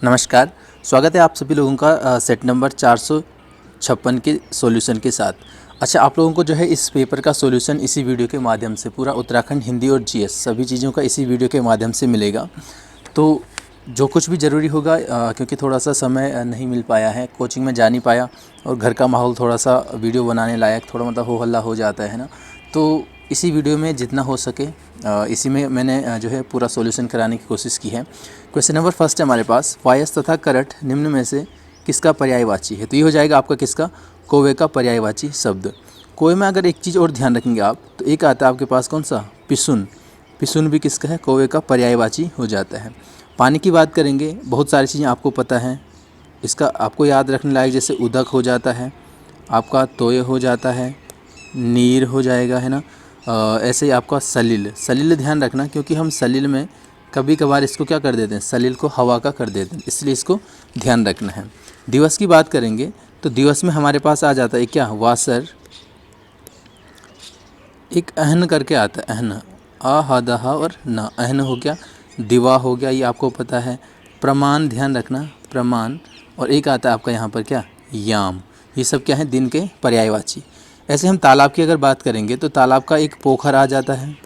नमस्कार, स्वागत है आप सभी लोगों का सेट नंबर 456 के सॉल्यूशन के साथ। अच्छा, आप लोगों को जो है इस पेपर का सॉल्यूशन इसी वीडियो के माध्यम से पूरा उत्तराखंड हिंदी और जीएस सभी चीज़ों का इसी वीडियो के माध्यम से मिलेगा। तो जो कुछ भी ज़रूरी होगा क्योंकि थोड़ा सा समय नहीं मिल पाया है, कोचिंग में जा नहीं पाया और घर का माहौल थोड़ा सा वीडियो बनाने लायक थोड़ा मतलब हो हल्ला हो जाता है ना। तो इसी वीडियो में जितना हो सके इसी में मैंने जो है पूरा सॉल्यूशन कराने की कोशिश की है। क्वेश्चन नंबर फर्स्ट है हमारे पास, वायस तथा करट निम्न में से किसका पर्यायवाची है। तो ये हो जाएगा आपका किसका, कौवे का पर्यायवाची शब्द। कौवे में अगर एक चीज़ और ध्यान रखेंगे आप तो एक आता है आपके पास कौन सा, पिसुन। पिसुन भी किसका है, कौवे का पर्यायवाची हो जाता है। पानी की बात करेंगे, बहुत सारी चीज़ें आपको पता है, इसका आपको याद रखने लायक जैसे उदक हो जाता है, आपका तोय हो जाता है, नीर हो जाएगा है ना। ऐसे ही आपका सलिल। सलिल ध्यान रखना क्योंकि हम सलिल में कभी कभार इसको क्या कर देते हैं, सलिल को हवा का कर देते हैं, इसलिए इसको ध्यान रखना है। दिवस की बात करेंगे तो दिवस में हमारे पास आ जाता है क्या, वासर। एक अहन करके आता है, अहन, आ हा दहा और ना, अहन हो गया। दिवा हो गया, ये आपको पता है। प्रमाण ध्यान रखना, प्रमाण। और एक आता है आपका यहाँ पर क्या, याम। ये सब क्या है, दिन के पर्यायवाची। ऐसे हम तालाब की अगर बात करेंगे तो तालाब का एक पोखर आ जाता है,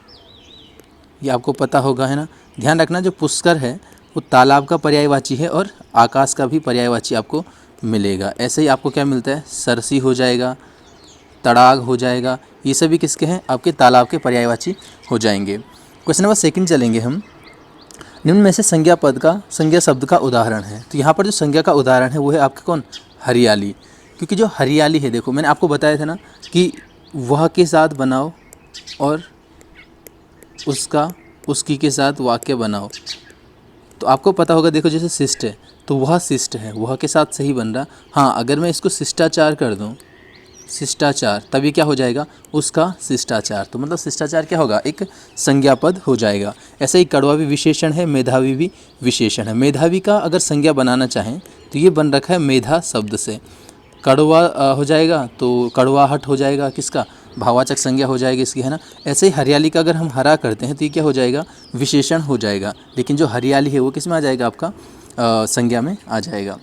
ये आपको पता होगा है ना। ध्यान रखना जो पुष्कर है वो तालाब का पर्यायवाची है और आकाश का भी पर्यायवाची आपको मिलेगा। ऐसे ही आपको क्या मिलता है, सरसी हो जाएगा, तड़ाग हो जाएगा, ये सभी किसके हैं, आपके तालाब के पर्यायवाची हो जाएंगे। क्वेश्चन नंबर सेकंड चलेंगे हम, निम्न में से संज्ञा पद का, संज्ञा शब्द का उदाहरण है। तो यहाँ पर जो संज्ञा का उदाहरण है वो है आपका कौन, हरियाली। क्योंकि जो हरियाली है, देखो मैंने आपको बताया था ना कि वह के साथ बनाओ और उसका उसकी के साथ वाक्य बनाओ। तो आपको पता होगा, देखो जैसे शिष्ट है तो वह शिष्ट है, वह के साथ सही बन रहा। हाँ, अगर मैं इसको शिष्टाचार कर दूँ, शिष्टाचार, तभी क्या हो जाएगा, उसका शिष्टाचार। तो मतलब शिष्टाचार क्या होगा, एक संज्ञा पद हो जाएगा। ऐसे ही कड़वा भी विशेषण है, मेधावी भी विशेषण है। मेधावी का अगर संज्ञा बनाना चाहें तो ये बन रखा है मेधा शब्द से। कड़वा हो जाएगा तो कड़वाहट हो जाएगा, किसका, भाववाचक संज्ञा हो जाएगी इसकी, है ना। ऐसे ही हरियाली का अगर हम हरा करते हैं तो ये क्या हो जाएगा, विशेषण हो जाएगा। लेकिन जो हरियाली है वो किस में आ जाएगा, आपका संज्ञा में आ जाएगा।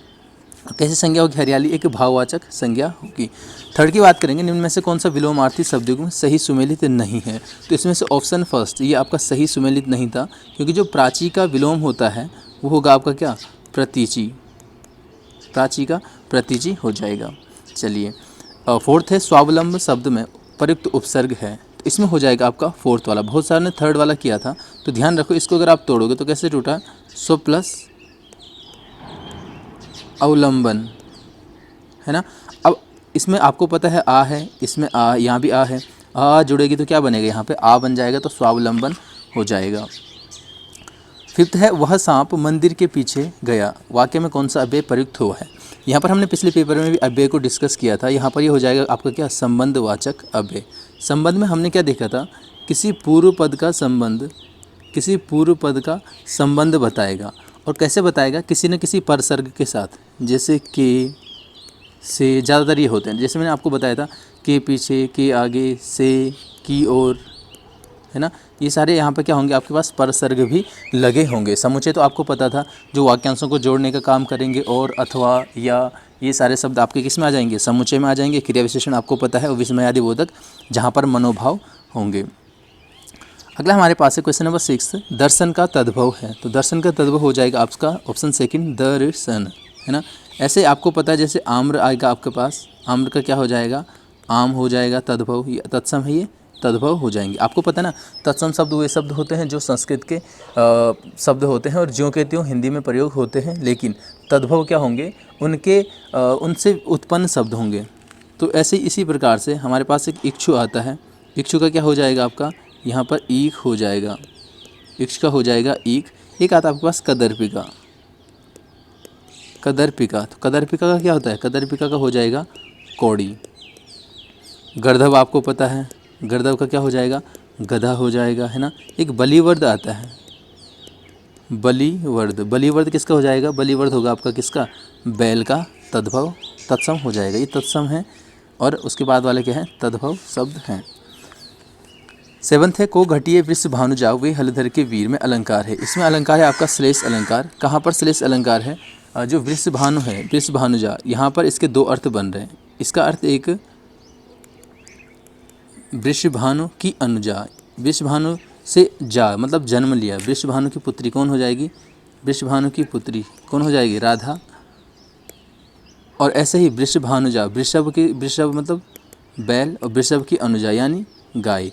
कैसे संज्ञा होगी हरियाली, एक भाववाचक संज्ञा होगी। थर्ड की बात करेंगे, निम्न में से कौन सा विलोमार्थी शब्दों में सही सुमेलित नहीं है। तो इसमें से ऑप्शन फर्स्ट ये आपका सही सुमेलित नहीं था, क्योंकि जो प्राची का विलोम होता है वो होगा आपका क्या, प्रतीची। प्राची का प्रतीची हो जाएगा। चलिए, फोर्थ है, स्वावलंब शब्द में प्रयुक्त उपसर्ग है। तो इसमें हो जाएगा आपका फोर्थ वाला। बहुत सारे ने थर्ड वाला किया था, तो ध्यान रखो इसको अगर आप तोड़ोगे तो कैसे टूटा, स्व प्लस अवलंबन, है ना। अब इसमें आपको पता है आ है, इसमें आ, यहाँ भी आ है, आ जुड़ेगी तो क्या बनेगा, यहाँ पे आ बन जाएगा, तो स्वावलंबन हो जाएगा। फिफ्थ है, वह सांप मंदिर के पीछे गया। वाक्य में कौन सा अव्यय प्रयुक्त हुआ है। यहाँ पर हमने पिछले पेपर में भी अव्यय को डिस्कस किया था। यहाँ पर ये हो जाएगा आपका क्या, संबंधवाचक अव्यय। संबंध में हमने क्या देखा था, किसी पूर्व पद का संबंध, किसी पूर्व पद का संबंध बताएगा। और कैसे बताएगा, किसी न किसी परसर्ग के साथ, जैसे के, से, ज़्यादातर ये होते हैं। जैसे मैंने आपको बताया था, के पीछे, के आगे, से, की ओर, है ना। ये सारे यहाँ पे क्या होंगे, आपके पास परसर्ग भी लगे होंगे। समुच्चय तो आपको पता था, जो वाक्यांशों को जोड़ने का काम करेंगे, और, अथवा, या, ये सारे शब्द आपके किस में आ जाएंगे, समुच्चय में आ जाएंगे। क्रिया विशेषण आपको पता है, और विस्मयादि बोधक जहाँ पर मनोभाव होंगे। अगला हमारे पास है क्वेश्चन नंबर 6, दर्शन का तद्भव है। तो दर्शन का तद्भव हो जाएगा आपका ऑप्शन सेकंड, दर्शन, है ना। ऐसे आपको पता है, जैसे आम्र आएगा आपके पास, आम्र का क्या हो जाएगा, आम हो जाएगा, तद्भव, ये तत्सम है, ये तद्भव हो जाएंगे। आपको पता है ना, तत्सम शब्द वे शब्द होते हैं जो संस्कृत के शब्द होते हैं और ज्यों के त्यों हिंदी में प्रयोग होते हैं, लेकिन तद्भव क्या होंगे, उनके उनसे उत्पन्न शब्द होंगे। तो ऐसे इसी प्रकार से हमारे पास एक इक्षु आता है। इक्षु का क्या हो जाएगा आपका, यहाँ पर ईख हो जाएगा, इक्ष का हो जाएगा ईख। एक आता है आपके पास कदर्पिका, कदर्पिका। तो कदर्पिका का क्या होता है, कदर्पिका का हो जाएगा कौड़ी। गर्दभ आपको पता है, गर्दभ का क्या हो जाएगा, गधा हो जाएगा, है ना। एक बलिवर्द आता है, बलिवर्द, बलिवर्द किसका हो जाएगा, बलिवर्द होगा आपका किसका, बैल का, तद्भव, तत्सम हो जाएगा, ये तत्सम है। और उसके बाद वाले क्या हैं, तद्भव शब्द हैं। 7th है, को घटिए वृष भानु जाओ वे हलधर के वीर में अलंकार है। इसमें अलंकार है आपका श्लेष अलंकार। कहाँ पर श्लेष अलंकार है, जो वृषभानु है, वृषभानुजा, यहाँ पर इसके दो अर्थ बन रहे हैं। इसका अर्थ एक वृषभानु की अनुजा, वृषभानु से जा मतलब जन्म लिया, वृषभानु की पुत्री कौन हो जाएगी, वृषभानु की पुत्री कौन हो जाएगी, राधा। और ऐसे ही वृषभानुजा, वृषभ मतलब बैल, और वृषभ की अनुजा यानी गाय।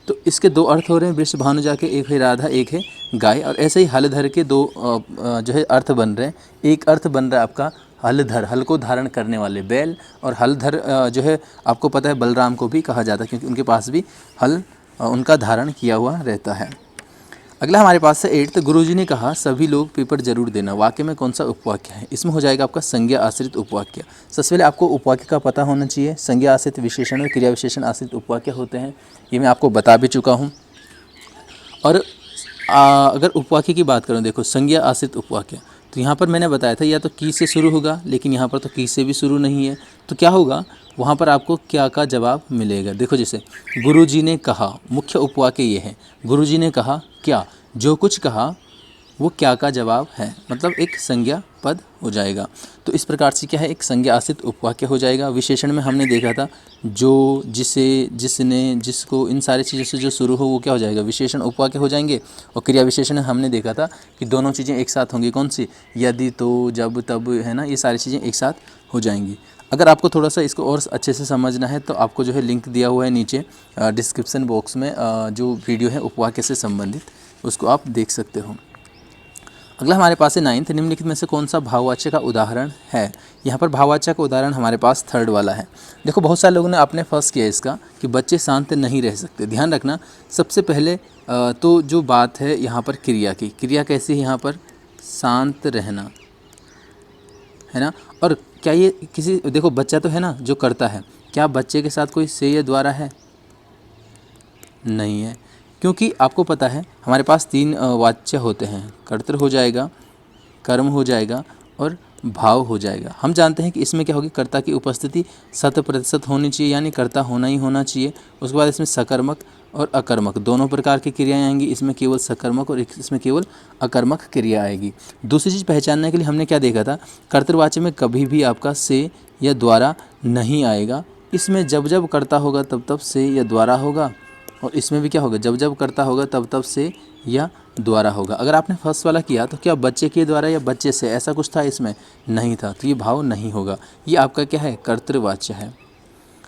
तो इसके दो अर्थ हो रहे हैं वृषभानुजा के, एक है राधा, एक है गाय। और ऐसे ही हलधर के दो जो है अर्थ बन रहे हैं। एक अर्थ बन रहा है आपका हलधर, हल को धारण करने वाले बैल, और हलधर जो है आपको पता है बलराम को भी कहा जाता है क्योंकि उनके पास भी हल उनका धारण किया हुआ रहता है। अगला हमारे पास है 8th, गुरुजी ने कहा सभी लोग पेपर जरूर देना। वाक्य में कौन सा उपवाक्य है, इसमें हो जाएगा आपका संज्ञा आश्रित उपवाक्य। सबसे पहले आपको उपवाक्य का पता होना चाहिए। संज्ञा आश्रित विशेषण और क्रिया विशेषण आश्रित उपवाक्य होते हैं, ये मैं आपको बता भी चुका हूँ। और अगर उपवाक्य की बात करूँ, देखो संज्ञा आश्रित उपवाक्य, तो यहाँ पर मैंने बताया था या तो की से शुरू होगा, लेकिन यहाँ पर तो की से भी शुरू नहीं है, तो क्या होगा वहाँ पर आपको क्या का जवाब मिलेगा। देखो जैसे गुरुजी ने कहा, मुख्य उपवाक्य ये है, गुरुजी ने कहा क्या, जो कुछ कहा वो क्या का जवाब है, मतलब एक संज्ञा पद हो जाएगा। तो इस प्रकार से क्या है, एक संज्ञा आश्रित उपवाक्य हो जाएगा। विशेषण में हमने देखा था जो, जिसे, जिसने, जिसको, इन सारी चीज़ों से जो शुरू हो वो क्या हो जाएगा, विशेषण उपवाक्य हो जाएंगे। और क्रिया विशेषण हमने देखा था कि दोनों चीज़ें एक साथ होंगी, कौन सी, यदि, तो, जब, तब, है ना, ये सारी चीज़ें एक साथ हो जाएंगी। अगर आपको थोड़ा सा इसको और अच्छे से समझना है तो आपको जो है लिंक दिया हुआ है नीचे डिस्क्रिप्शन बॉक्स में, जो वीडियो है उपवाक्य से संबंधित, उसको आप देख सकते हो। अगला हमारे पास है 9th, निम्नलिखित में से कौन सा भाववाच्य का उदाहरण है। यहाँ पर भाववाच्य का उदाहरण हमारे पास 3rd वाला है। देखो बहुत सारे लोगों ने आपने फर्स्ट किया इसका कि बच्चे शांत नहीं रह सकते। ध्यान रखना, सबसे पहले तो जो बात है यहाँ पर क्रिया की, क्रिया कैसी है यहाँ पर, शांत रहना, है ना। और क्या ये किसी, देखो बच्चा तो है ना जो करता है, क्या बच्चे के साथ कोई से या द्वारा है, नहीं है, क्योंकि आपको पता है हमारे पास 3 वाच्य होते हैं, कर्तृ हो जाएगा, कर्म हो जाएगा और भाव हो जाएगा। हम जानते हैं कि इसमें क्या होगी, कर्ता की उपस्थिति 100% होनी चाहिए, यानी कर्ता होना ही होना चाहिए। उसके बाद इसमें सकर्मक और अकर्मक दोनों प्रकार की क्रियाएं आएंगी, इसमें केवल सकर्मक और इसमें केवल अकर्मक क्रिया आएगी। दूसरी चीज़ पहचानने के लिए हमने क्या देखा था, कर्तृवाच्य में कभी भी आपका से या द्वारा नहीं आएगा। इसमें जब जब कर्ता होगा तब तब से या द्वारा होगा, और इसमें भी क्या होगा, जब जब करता होगा तब तब से या द्वारा होगा। अगर आपने फर्स्ट वाला किया तो क्या बच्चे के द्वारा या बच्चे से ऐसा कुछ था, इसमें नहीं था, तो ये भाव नहीं होगा। ये आपका क्या है, कर्तृवाच्य है।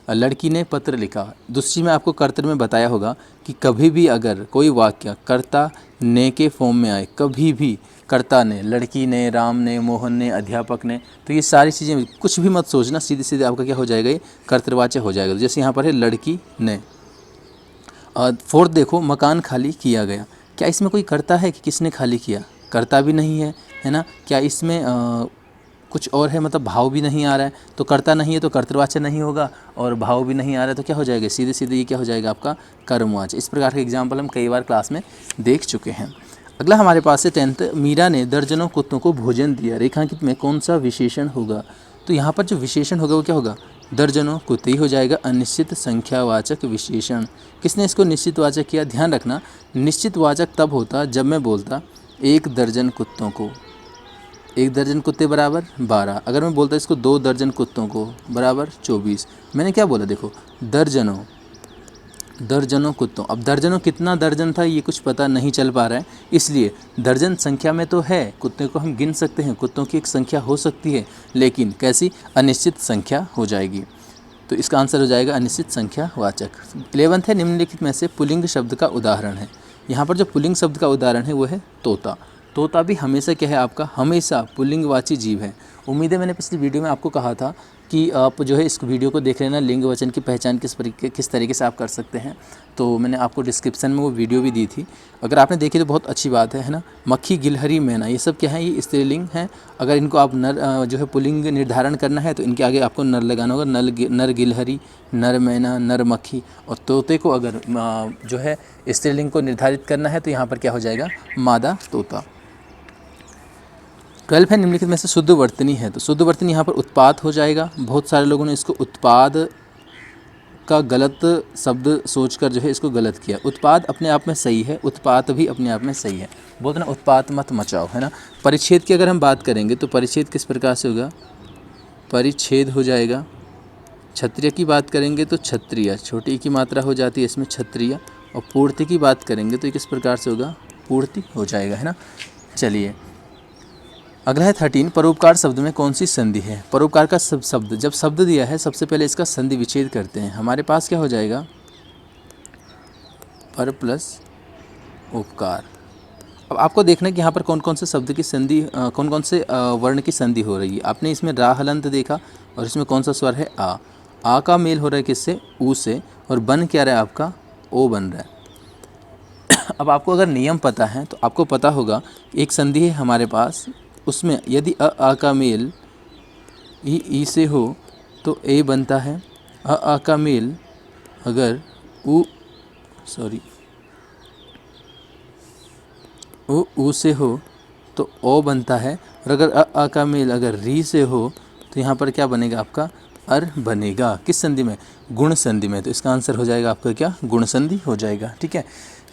लड़की ने पत्र लिखा, दूसरी में आपको कर्तृ में बताया होगा कि कभी भी अगर कोई वाक्य कर्ता ने के फॉर्म में आए, कभी भी कर्ता ने, लड़की ने, राम ने, मोहन ने, अध्यापक ने, तो ये सारी चीज़ें कुछ भी मत सोचना, सीधे सीधे आपका क्या हो जाएगा, ये कर्तृवाच्य हो जाएगा। जैसे यहाँ पर है लड़की ने। 4th देखो, मकान खाली किया गया, क्या इसमें कोई कर्ता है कि किसने खाली किया, कर्ता भी नहीं है ना। क्या इसमें कुछ और है, मतलब भाव भी नहीं आ रहा है, तो कर्ता नहीं है तो कर्तृवाच्य नहीं होगा, और भाव भी नहीं आ रहा है तो क्या हो जाएगा, सीधे सीधे ये क्या हो जाएगा आपका कर्मवाच्य। इस प्रकार के एग्जाम्पल हम कई बार क्लास में देख चुके हैं। अगला हमारे पास है 10th, मीरा ने दर्जनों कुत्तों को भोजन दिया। रेखांकित में कौन सा विशेषण होगा, तो यहाँ पर जो विशेषण होगा वो क्या होगा, दर्जनों कुत्ते ही हो जाएगा, अनिश्चित संख्यावाचक विशेषण। किसने इसको निश्चित वाचक किया, ध्यान रखना, निश्चित वाचक तब होता जब मैं बोलता 1 दर्जन कुत्तों को, 1 दर्जन कुत्ते बराबर 12। अगर मैं बोलता इसको 2 दर्जन कुत्तों को बराबर 24। मैंने क्या बोला, देखो दर्जनों, दर्जनों कुत्तों। अब दर्जनों कितना दर्जन था ये कुछ पता नहीं चल पा रहा है, इसलिए दर्जन संख्या में तो है, कुत्ते को हम गिन सकते हैं, कुत्तों की एक संख्या हो सकती है, लेकिन कैसी, अनिश्चित संख्या हो जाएगी। तो इसका आंसर हो जाएगा अनिश्चित संख्या वाचक। 11th है, निम्नलिखित में से पुल्लिंग शब्द का उदाहरण है। यहाँ पर जो पुल्लिंग शब्द का उदाहरण है वो है तोता। तोता भी हमेशा क्या है आपका, हमेशा पुल्लिंगवाची जीव है। उम्मीद है मैंने पिछली वीडियो में आपको कहा था कि आप जो है इस वीडियो को देख लेना, लिंग वचन की पहचान किस तरीके से आप कर सकते हैं। तो मैंने आपको डिस्क्रिप्शन में वो वीडियो भी दी थी, अगर आपने देखी तो बहुत अच्छी बात है ना। मक्खी, गिलहरी, मैना, ये सब क्या है, ये स्त्रीलिंग हैं। अगर इनको आप नर जो है पुल्लिंग निर्धारण करना है तो इनके आगे आपको नर लगाना होगा, नर गिलहरी, नर मैना, नर मक्खी। और तोते को अगर जो है स्त्रीलिंग को निर्धारित करना है तो यहाँ पर क्या हो जाएगा, मादा तोता। 12 है, निम्नलिखित में से शुद्ध वर्तनी है, तो शुद्ध वर्तनी यहाँ पर उत्पाद हो जाएगा। बहुत सारे लोगों ने इसको उत्पाद का गलत शब्द सोचकर जो है इसको गलत किया। उत्पाद अपने आप में सही है, उत्पात भी अपने आप में सही है। बोलते ना उत्पात मत मचाओ, है ना। परिच्छेद की अगर हम बात करेंगे तो परिच्छेद किस प्रकार से होगा, परिच्छेद हो जाएगा। क्षत्रिय की बात करेंगे तो क्षत्रिय, छोटी की मात्रा हो जाती है इसमें क्षत्रिय। और पूर्ति की बात करेंगे तो ये किस प्रकार से होगा, पूर्ति हो जाएगा, है ना। चलिए अगला है 13, परोपकार शब्द में कौन सी संधि है। परोपकार का शब्द जब शब्द दिया है सबसे पहले इसका संधि विच्छेद करते हैं। हमारे पास क्या हो जाएगा, पर प्लस उपकार। अब आपको देखना है कि यहाँ पर कौन कौन से शब्द की संधि, कौन कौन से वर्ण की संधि हो रही है। आपने इसमें रा हलंत देखा और इसमें कौन सा स्वर है, आ का मेल हो रहा है किससे, ऊ से, और बन क्या रहा है आपका, ओ बन रहा है। अब आपको अगर नियम पता है तो आपको पता होगा एक संधि है हमारे पास, उसमें यदि आ का मेल ई से हो तो ए बनता है। आ का मेल अगर ऊ से हो तो ओ बनता है। और अगर आ का मेल अगर री से हो तो यहाँ पर क्या बनेगा आपका, अर बनेगा। किस संधि में, गुण संधि में। तो इसका आंसर हो जाएगा आपका क्या, गुण संधि हो जाएगा। ठीक है,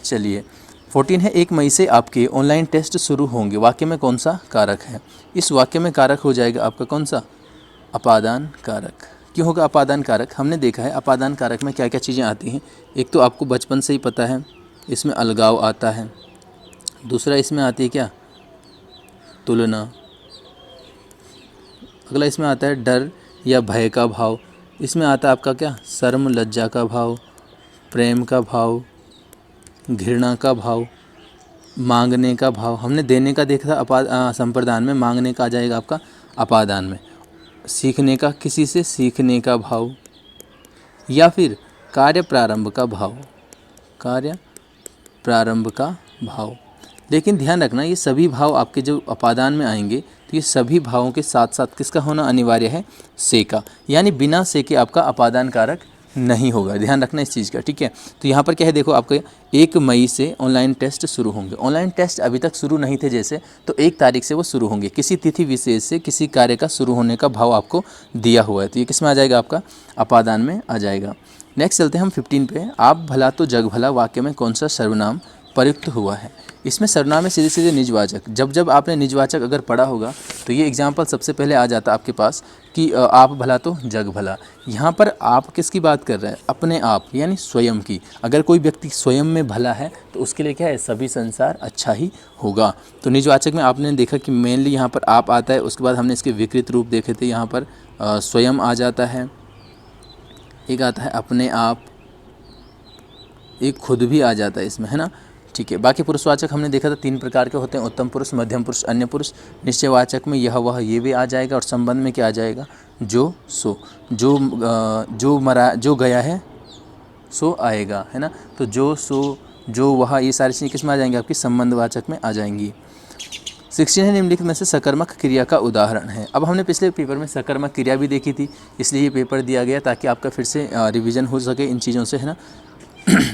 चलिए 14 है, 1 मई से आपके ऑनलाइन टेस्ट शुरू होंगे। वाक्य में कौन सा कारक है। इस वाक्य में कारक हो जाएगा आपका कौन सा, अपादान कारक। क्यों होगा अपादान कारक, हमने देखा है अपादान कारक में क्या क्या चीज़ें आती हैं। एक तो आपको बचपन से ही पता है, इसमें अलगाव आता है। दूसरा इसमें आती है क्या, तुलना। अगला इसमें आता है डर या भय का भाव। इसमें आता है आपका क्या, शर्म लज्जा का भाव, प्रेम का भाव, घृणा का भाव, मांगने का भाव। हमने देने का देखा था संप्रदान में, मांगने का आ जाएगा आपका अपादान में। सीखने का, किसी से सीखने का भाव, या फिर कार्य प्रारंभ का भाव, कार्य प्रारंभ का भाव। लेकिन ध्यान रखना ये सभी भाव आपके जो अपादान में आएंगे तो ये सभी भावों के साथ साथ किसका होना अनिवार्य है, से का। यानी बिना से के आपका अपादान कारक नहीं होगा, ध्यान रखना इस चीज़ का। ठीक है, तो यहाँ पर क्या है, देखो आपके 1 मई से ऑनलाइन टेस्ट शुरू होंगे। ऑनलाइन टेस्ट अभी तक शुरू नहीं थे जैसे, तो 1 तारीख से वो शुरू होंगे। किसी तिथि विशेष से किसी कार्य का शुरू होने का भाव आपको दिया हुआ है, तो ये किस में आ जाएगा, आपका अपादान में आ जाएगा। नेक्स्ट चलते हैं हम 15 पे। आप भला तो जग भला वाक्य में कौन सा सर्वनाम प्रयुक्त हुआ है। इसमें सर्वनाम है सीधे सीधे निजवाचक। जब आपने निजवाचक अगर पढ़ा होगा तो ये एग्जाम्पल सबसे पहले आ जाता आपके पास कि आप भला तो जग भला। यहाँ पर आप किसकी बात कर रहे हैं, अपने आप यानी स्वयं की। अगर कोई व्यक्ति स्वयं में भला है तो उसके लिए क्या है, सभी संसार अच्छा ही होगा। तो निजवाचक में आपने देखा कि मेनली यहाँ पर आप आता है, उसके बाद हमने इसके विकृत रूप देखे थे। यहाँ पर स्वयं आ जाता है, एक आता है अपने आप, एक खुद भी आ जाता है इसमें, है ना। ठीक है, बाकी पुरुषवाचक हमने देखा था 3 प्रकार के होते हैं, उत्तम पुरुष, मध्यम पुरुष, अन्य पुरुष। निश्चयवाचक में यह वह ये भी आ जाएगा, और संबंध में क्या आ जाएगा, जो सो, जो गया है सो आएगा, है ना। तो जो सो जो वह ये सारी चीज़ें किस में आ जाएंगी, आपकी संबंधवाचक में आ जाएंगी। 16 है, निम्नलिखित में से सकर्मक क्रिया का उदाहरण है। अब हमने पिछले पेपर में सकर्मक क्रिया भी देखी थी, इसलिए ये पेपर दिया गया ताकि आपका फिर से रिवीजन हो सके इन चीज़ों से, है ना।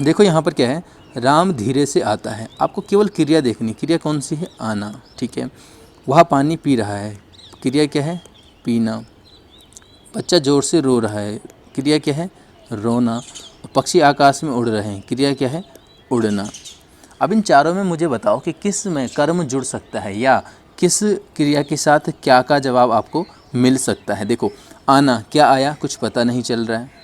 देखो यहाँ पर क्या है, राम धीरे से आता है। आपको केवल क्रिया देखनी, क्रिया कौन सी है, आना। ठीक है, वह पानी पी रहा है, क्रिया क्या है, पीना। बच्चा ज़ोर से रो रहा है, क्रिया क्या है, रोना। पक्षी आकाश में उड़ रहे हैं, क्रिया क्या है, उड़ना। अब इन चारों में मुझे बताओ कि किस में कर्म जुड़ सकता है, या किस क्रिया के साथ क्या का जवाब आपको मिल सकता है। देखो आना, क्या आया, कुछ पता नहीं चल रहा है।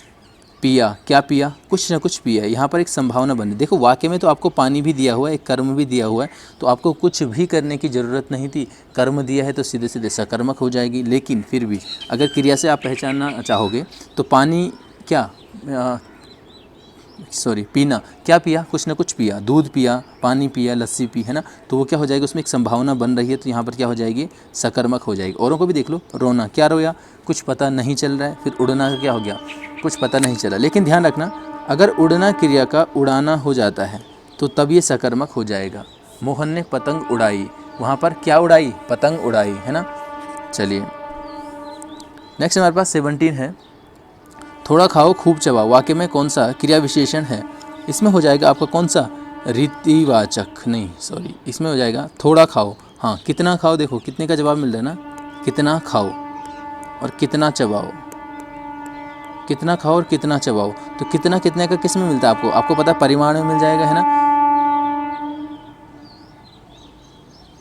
पिया, क्या पिया, कुछ न कुछ पिया। यहाँ पर एक संभावना बनी। देखो वाक्य में तो आपको पानी भी दिया हुआ है, एक कर्म भी दिया हुआ है, तो आपको कुछ भी करने की ज़रूरत नहीं थी। कर्म दिया है तो सीधे सीधे सकर्मक हो जाएगी। लेकिन फिर भी अगर क्रिया से आप पहचानना चाहोगे तो पानी क्या, पीना, क्या पिया, कुछ न कुछ पिया, दूध पिया, पानी पिया, लस्सी पी, है ना। तो वो क्या हो जाएगा, उसमें एक संभावना बन रही है, तो यहाँ पर क्या हो जाएगी, सकर्मक हो जाएगी। औरों को भी देख लो, रोना, क्या रोया, कुछ पता नहीं चल रहा है। फिर उड़ना का क्या हो गया, कुछ पता नहीं चला। लेकिन ध्यान रखना, अगर उड़ना क्रिया का उड़ाना हो जाता है तो तब ये सकर्मक हो जाएगा। मोहन ने पतंग उड़ाई, वहाँ पर क्या उड़ाई, पतंग उड़ाई, है ना। चलिए नेक्स्ट हमारे पास 17 है, थोड़ा खाओ खूब चबाओ वाक्य में कौन सा क्रिया विशेषण है। इसमें हो जाएगा आपका कौन सा, रीतिवाचक, नहीं सॉरी, इसमें हो जाएगा थोड़ा खाओ। हाँ, कितना खाओ, देखो कितने का जवाब मिल रहा है ना, कितना खाओ और कितना चबाओ। कितना खाओ और कितना चबाओ। तो कितना कितने का किस में मिलता है आपको? आपको पता है परिमाण में मिल जाएगा, है ना।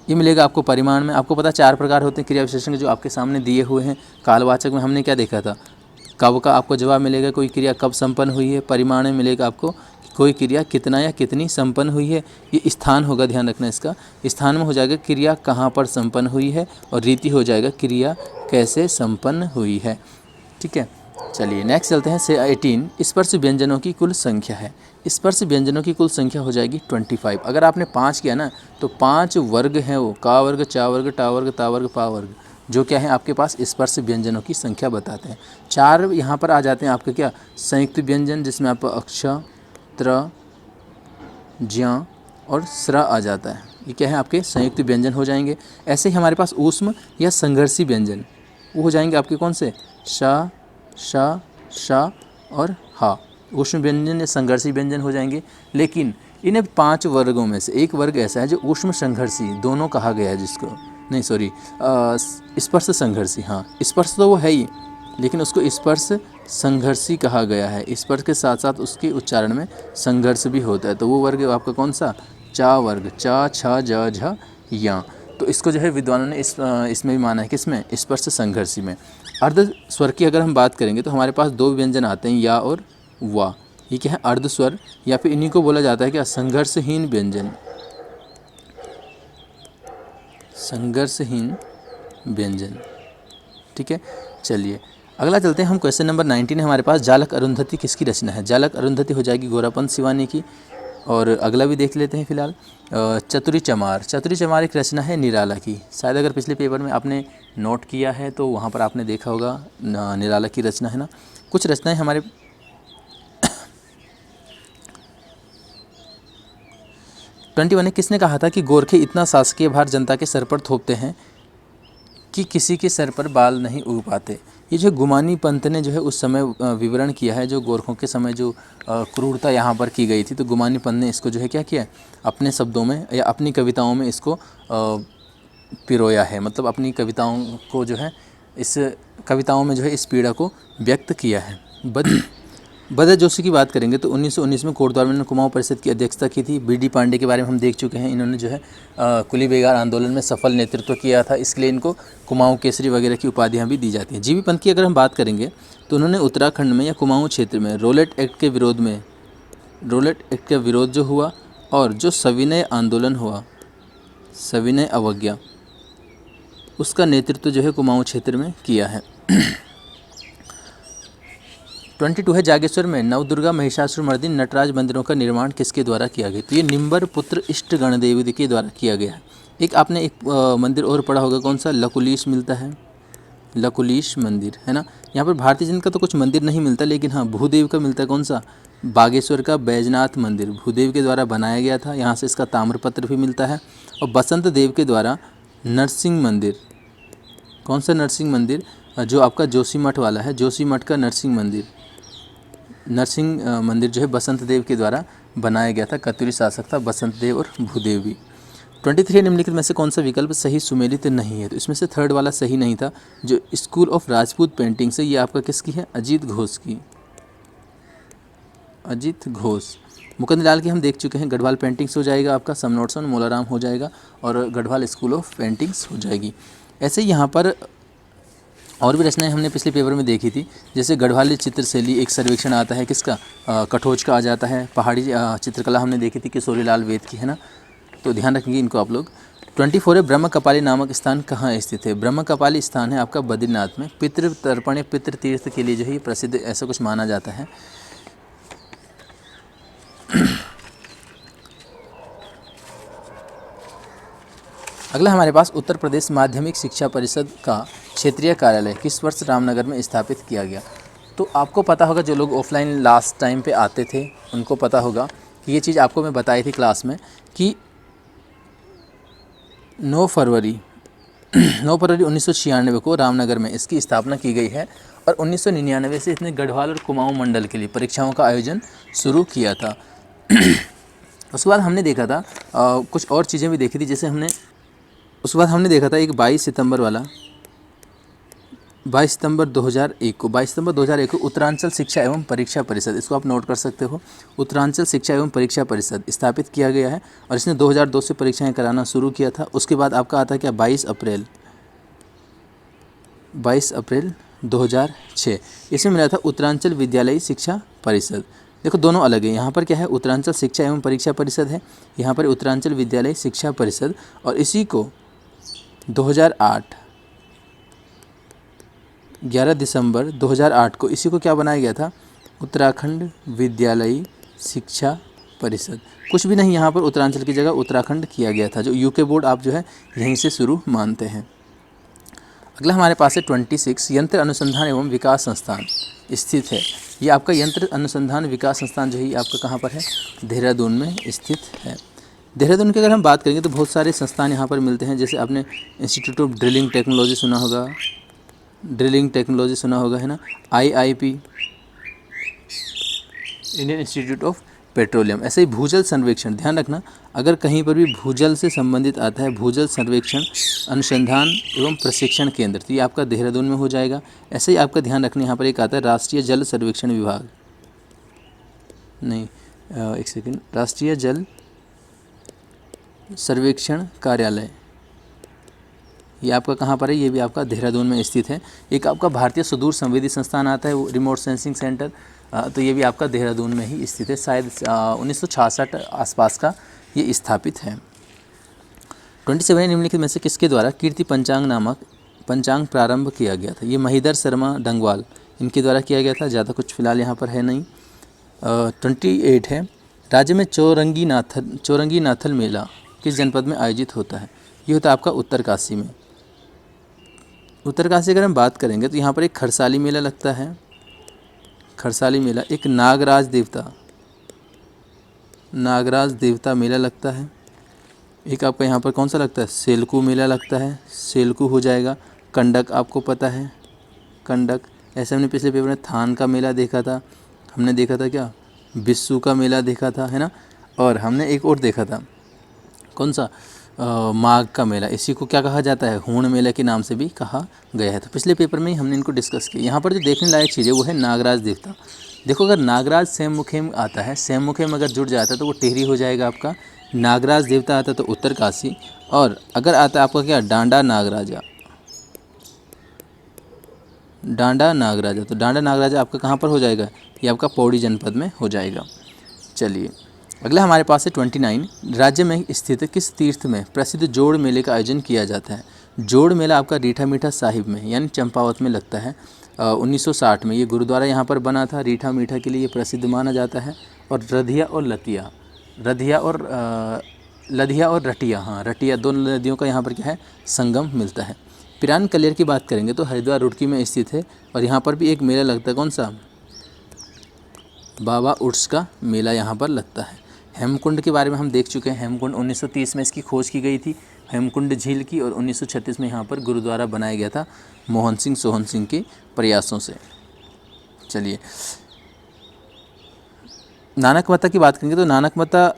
ये मिलेगा आपको परिमाण में। आपको पता है 4 प्रकार होते हैं क्रिया विशेषण के जो आपके सामने दिए हुए हैं। कालवाचक में हमने क्या देखा था? कब का आपको जवाब मिलेगा, कोई क्रिया कब संपन्न हुई है। परिमाण में मिलेगा आपको कोई क्रिया कितना या कितनी संपन्न हुई है। ये स्थान होगा, ध्यान रखना इसका। स्थान में हो जाएगा क्रिया कहाँ पर संपन्न हुई है, और रीति हो जाएगा क्रिया कैसे संपन्न हुई है। ठीक है, चलिए नेक्स्ट चलते हैं। से 18 स्पर्श व्यंजनों की कुल संख्या है। स्पर्श व्यंजनों की कुल संख्या हो जाएगी 25। अगर आपने 5 किया ना तो 5 वर्ग हैं वो, का वर्ग, चा वर्ग, टा वर्ग, ता वर्ग, पा वर्ग, जो क्या है आपके पास स्पर्श व्यंजनों की संख्या बताते हैं। 4 यहाँ पर आ जाते हैं आपके क्या, संयुक्त व्यंजन, जिसमें आप अक्ष, त्र, ज्ञ और स्र आ जाता है। ये क्या है आपके संयुक्त व्यंजन हो जाएंगे। ऐसे ही हमारे पास ऊष्म या संघर्षी व्यंजन वो हो जाएंगे आपके कौन से, श, श, श और हा। ऊष्म व्यंजन या संघर्षी व्यंजन हो जाएंगे। लेकिन इन्हें 5 वर्गों में से एक वर्ग ऐसा है जो ऊष्म संघर्षी दोनों कहा गया है, जिसको नहीं सॉरी स्पर्श संघर्षी, हाँ स्पर्श तो वो है ही, लेकिन उसको स्पर्श संघर्षी कहा गया है। स्पर्श के साथ साथ उसके उच्चारण में संघर्ष भी होता है। तो वो वर्ग आपका कौन सा, चा वर्ग, चा, छ, ज, झ, या। तो इसको जो है विद्वानों ने इसमें भी माना है, किसमें, स्पर्श संघर्षी में। अर्ध स्वर की अगर हम बात करेंगे तो हमारे पास 2 व्यंजन आते हैं, या और वा। ये क्या है, अर्ध स्वर, या फिर इन्हीं को बोला जाता है क्या, संघर्षहीन व्यंजन, संघर्षहीन व्यंजन। ठीक है, चलिए अगला चलते हैं हम। क्वेश्चन नंबर 19 है हमारे पास, जालक अरुंधति किसकी रचना है। जालक अरुंधति हो जाएगी गोरापंत शिवानी की। और अगला भी देख लेते हैं फिलहाल। चतुरी चमार, चतुरी चमार एक रचना है निराला की। शायद अगर पिछले पेपर में आपने नोट किया है तो वहाँ पर आपने देखा होगा निराला की रचना है ना। कुछ रचनाएं हमारे 21 ने किसने कहा था कि गोरखे इतना शासकीय भार जनता के सर पर थोपते हैं कि किसी के सर पर बाल नहीं उग पाते। ये जो गुमानी पंत ने जो है उस समय विवरण किया है, जो गोरखों के समय जो क्रूरता यहाँ पर की गई थी, तो गुमानी पंत ने इसको जो है क्या किया, अपने शब्दों में या अपनी कविताओं में इसको पिरोया है। मतलब अपनी कविताओं को जो है इस कविताओं में जो है इस पीड़ा को व्यक्त किया है। भद्र जोशी की बात करेंगे तो 1919 में कोटद्वार में कुमाऊं परिषद की अध्यक्षता की थी। बीडी पांडे के बारे में हम देख चुके हैं, इन्होंने जो है कुली बेगार आंदोलन में सफल नेतृत्व किया था, इसके लिए इनको कुमाऊं केसरी वगैरह की उपाधियां भी दी जाती हैं। जीबी पंत की अगर हम बात करेंगे तो उन्होंने उत्तराखंड में या कुमाऊं क्षेत्र में रोलेट एक्ट के विरोध जो हुआ और जो सविनय आंदोलन हुआ, सविनय अवज्ञा, उसका नेतृत्व जो है कुमाऊं क्षेत्र में किया है। 22 है, जागेश्वर में नवदुर्गा महिषासुरमर्दिनी नटराज मंदिरों का निर्माण किसके द्वारा किया गया। तो ये निम्बर पुत्र इष्ट गणदेवी के द्वारा किया गया है। एक आपने एक मंदिर और पढ़ा होगा, कौन सा, लकुलीश मिलता है, लकुलीश मंदिर है ना। यहाँ पर भारतीय जन का तो कुछ मंदिर नहीं मिलता, लेकिन हाँ भूदेव का मिलता है, कौन सा, बागेश्वर का बैजनाथ मंदिर भूदेव के द्वारा बनाया गया था, यहाँ से इसका ताम्रपत्र भी मिलता है। और बसंत देव के द्वारा नरसिंह मंदिर, कौन सा नरसिंह मंदिर, जो आपका जोशीमठ वाला है, जोशीमठ का नरसिंह मंदिर, नरसिंह मंदिर जो है बसंत देव के द्वारा बनाया गया था। कत्यूरी शासक था बसंत देव और भूदेव भी। 23 निम्नलिखित में से कौन सा विकल्प सही सुमेलित नहीं है। तो इसमें से थर्ड वाला सही नहीं था, जो स्कूल ऑफ राजपूत पेंटिंग से, ये आपका किसकी है, अजीत घोष की, अजीत घोष। मुकुंद लाल की हम देख चुके हैं, गढ़वाल पेंटिंग्स हो जाएगा आपका, समनोट्सन मोलाराम हो जाएगा और गढ़वाल स्कूल ऑफ पेंटिंग्स हो जाएगी। ऐसे यहाँ पर और भी रचनाएं हमने पिछले पेपर में देखी थी, जैसे गढ़वाली चित्रशैली एक सर्वेक्षण आता है किसका, कठोज का आ जाता है। पहाड़ी चित्रकला हमने देखी थी किशोरी लाल वेद की, है ना, तो ध्यान रखेंगे इनको आप लोग। 24 है, ब्रह्म कपाली नामक स्थान कहाँ स्थित है। ब्रह्म कपाली स्थान है आपका बद्रीनाथ में, पितृ तर्पण पितृ तीर्थ के लिए जो है प्रसिद्ध ऐसा कुछ माना जाता है। अगला हमारे पास उत्तर प्रदेश माध्यमिक शिक्षा परिषद का क्षेत्रीय कार्यालय किस वर्ष रामनगर में स्थापित किया गया। तो आपको पता होगा, जो लोग ऑफलाइन लास्ट टाइम पे आते थे उनको पता होगा कि ये चीज़ आपको मैं बताई थी क्लास में कि 9 फरवरी 1996 को रामनगर में इसकी स्थापना की गई है। और 1999 से इसने गढ़वाल और कुमाऊं मंडल के लिए परीक्षाओं का आयोजन शुरू किया था। उसके बाद हमने देखा था कुछ और चीज़ें भी देखी थी, जैसे उसके बाद हमने देखा था एक 22 सितंबर वाला 22 सितंबर 2001 को 22 सितंबर 2001 को उत्तरांचल शिक्षा एवं परीक्षा परिषद, इसको आप नोट कर सकते हो, उत्तरांचल शिक्षा एवं परीक्षा परिषद स्थापित किया गया है और इसने 2002 से परीक्षाएं कराना शुरू किया था। उसके बाद आपका आता है क्या 22 अप्रैल 2006, इसमें मिला था उत्तरांचल विद्यालयी शिक्षा परिषद। देखो दोनों अलग है, यहाँ पर क्या है उत्तरांचल शिक्षा एवं परीक्षा परिषद है, यहाँ पर उत्तरांचल विद्यालयी शिक्षा परिषद, और इसी को 2008 11 दिसंबर 2008 को इसी को क्या बनाया गया था, उत्तराखंड विद्यालयी शिक्षा परिषद। कुछ भी नहीं, यहाँ पर उत्तरांचल की जगह उत्तराखंड किया गया था, जो यूके बोर्ड आप जो है यहीं से शुरू मानते हैं। अगला हमारे पास है 26 यंत्र अनुसंधान एवं विकास संस्थान स्थित है। ये आपका यंत्र अनुसंधान विकास संस्थान जो है आपका कहाँ पर है, देहरादून में स्थित है। देहरादून की अगर हम बात करेंगे तो बहुत सारे संस्थान यहाँ पर मिलते हैं, जैसे आपने इंस्टीट्यूट ऑफ ड्रिलिंग टेक्नोलॉजी सुना होगा, है ना, IIP Indian institute of petroleum. ऐसे ही भूजल सर्वेक्षण, ध्यान रखना अगर कहीं पर भी भूजल से संबंधित आता है, भूजल सर्वेक्षण अनुसंधान एवं प्रशिक्षण केंद्र, तो ये आपका देहरादून में हो जाएगा। ऐसे ही आपका ध्यान रखना यहाँ पर एक आता है राष्ट्रीय जल सर्वेक्षण विभाग, नहीं एक सेकेंड, राष्ट्रीय जल सर्वेक्षण कार्यालय, ये आपका कहाँ पर है, ये भी आपका देहरादून में स्थित है। एक आपका भारतीय सुदूर संवेदी संस्थान आता है, वो रिमोट सेंसिंग सेंटर, तो ये भी आपका देहरादून में ही स्थित है। शायद 1966 आसपास का ये स्थापित है। 27 निम्नलिखित में से किसके द्वारा कीर्ति पंचांग नामक पंचांग प्रारंभ किया गया था। ये महिधर शर्मा डंगवाल इनके द्वारा किया गया था, ज़्यादा कुछ फिलहाल यहाँ पर है नहीं। 28 है राज्य में चौरंगी नाथल मेला किस जनपद में आयोजित होता है। ये होता है आपका उत्तरकाशी में। उत्तरकाशी अगर हम बात करेंगे तो यहाँ पर एक खरसाली मेला लगता है, खरसाली मेला, एक नागराज देवता मेला लगता है, एक आपका यहाँ पर कौन सा लगता है, सेलकू मेला लगता है, सेलकू हो जाएगा। कंडक आपको पता है, कंडक, ऐसे हमने पिछले पेपर में थान का मेला देखा था, हमने देखा था क्या, बिस्सू का मेला देखा था, है ना, और हमने एक और देखा था कौन सा, माघ का मेला, इसी को क्या कहा जाता है, हूण मेला के नाम से भी कहा गया है। तो पिछले पेपर में ही हमने इनको डिस्कस किया। यहाँ पर जो देखने लायक चीज़ है वो है नागराज देवता। देखो अगर नागराज सेम मुखेम आता है, सेम मुखेम अगर जुड़ जाता है तो वो टेहरी हो जाएगा आपका। नागराज देवता आता है तो उत्तरकाशी, और अगर आता है आपका क्या, डांडा नागराजा, तो डांडा नागराजा आपका कहाँ पर हो जाएगा, ये आपका पौड़ी जनपद में हो जाएगा। चलिए अगला हमारे पास है 29 राज्य में स्थित किस तीर्थ में प्रसिद्ध जोड़ मेले का आयोजन किया जाता है। जोड़ मेला आपका रीठा मीठा साहिब में यानी चंपावत में लगता है। 1960 में ये गुरुद्वारा यहाँ पर बना था, रीठा मीठा के लिए ये प्रसिद्ध माना जाता है। और लधिया और रटिया, हाँ रटिया, दोनों नदियों का यहाँ पर क्या है, संगम मिलता है। पिरान कलियर की बात करेंगे तो हरिद्वार रुड़की में स्थित है और यहाँ पर भी एक मेला लगता है, कौन सा, बाबा उर्स का मेला यहाँ पर लगता है। हेमकुंड के बारे में हम देख चुके हैं, हेमकुंड 1930 में इसकी खोज की गई थी, हेमकुंड झील की, और 1936 में यहाँ पर गुरुद्वारा बनाया गया था सोहन सिंह के प्रयासों से। चलिए नानक मत्ता की बात करेंगे तो नानक मत्ता,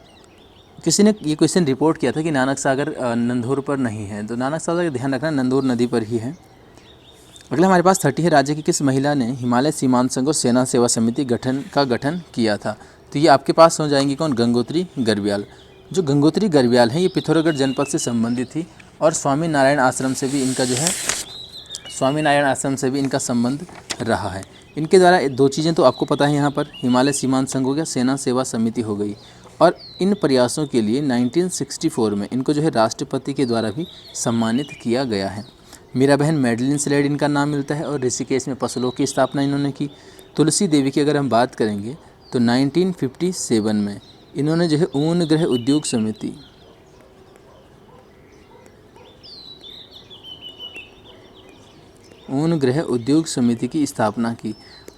किसी ने ये क्वेश्चन रिपोर्ट किया था कि नानक सागर नंदौर पर नहीं है, तो नानक सागर का ध्यान रखना नंदौर नदी पर ही है। अगला हमारे पास 30 है राज्य की किस महिला ने हिमालय सीमांत संघ और सेना सेवा समिति का गठन किया था। तो ये आपके पास हो जाएंगी कौन, गंगोत्री गर्ब्याल। जो गंगोत्री गर्ब्याल है ये पिथौरागढ़ जनपद से संबंधित थी और स्वामी नारायण आश्रम से भी इनका संबंध रहा है। इनके द्वारा दो चीज़ें तो आपको पता है, यहाँ पर हिमालय सीमांत संघ हो गया, सेना सेवा समिति हो गई, और इन प्रयासों के लिए 1964 में इनको जो है राष्ट्रपति के द्वारा भी सम्मानित किया गया है। मीरा बहन मेडलिन स्लेड इनका नाम मिलता है और ऋषिकेश में पसलों की स्थापना इन्होंने की। तुलसी देवी की अगर हम बात करेंगे तो 1957 में इन्होंने जो है ऊन गृह उद्योग समिति की स्थापना की।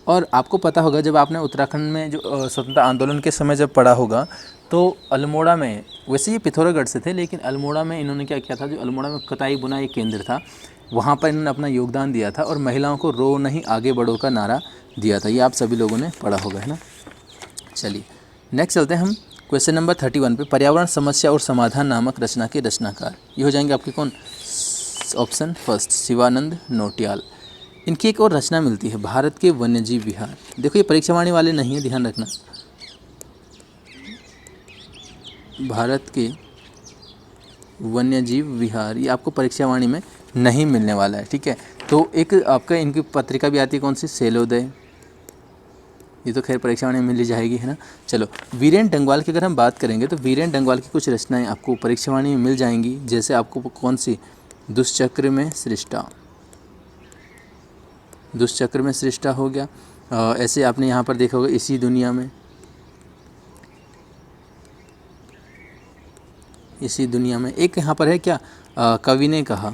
और आपको पता होगा जब आपने उत्तराखंड में जो स्वतंत्रता आंदोलन के समय जब पढ़ा होगा तो अल्मोड़ा में, वैसे ये पिथौरागढ़ से थे लेकिन अल्मोड़ा में इन्होंने क्या किया था, जो अल्मोड़ा में कताई बुनाई केंद्र था वहाँ पर इन्होंने अपना योगदान दिया था और महिलाओं को रो नहीं आगे बढ़ो का नारा दिया था। ये आप सभी लोगों ने पढ़ा होगा, है ना। चलिए नेक्स्ट चलते हैं हम क्वेश्चन नंबर 31 पे। पर्यावरण समस्या और समाधान नामक रचना के रचनाकार ये हो जाएंगे आपके कौन, ऑप्शन फर्स्ट शिवानंद नौटियाल। इनकी एक और रचना मिलती है, भारत के वन्यजीव विहार। देखो ये परीक्षावाणी वाले नहीं है, ध्यान रखना। भारत के वन्यजीव विहार, ये आपको परीक्षावाणी में नहीं मिलने वाला है, ठीक है। तो एक आपका इनकी पत्रिका भी आती है, कौन सी, शैलोदय, ये तो खैर परीक्षावाणी में मिल ही जाएगी, है ना। चलो, वीरेंद्र डंगवाल की अगर हम बात करेंगे तो वीरेंद्र डंगवाल की कुछ रचनाएं आपको परीक्षावाणी में मिल जाएंगी। जैसे आपको कौन सी, दुष्चक्र में सृष्टा, दुष्चक्र में सृष्टा हो गया। ऐसे आपने यहाँ पर देखा होगा, इसी दुनिया में, इसी दुनिया में। एक यहाँ पर है क्या, कवि ने कहा,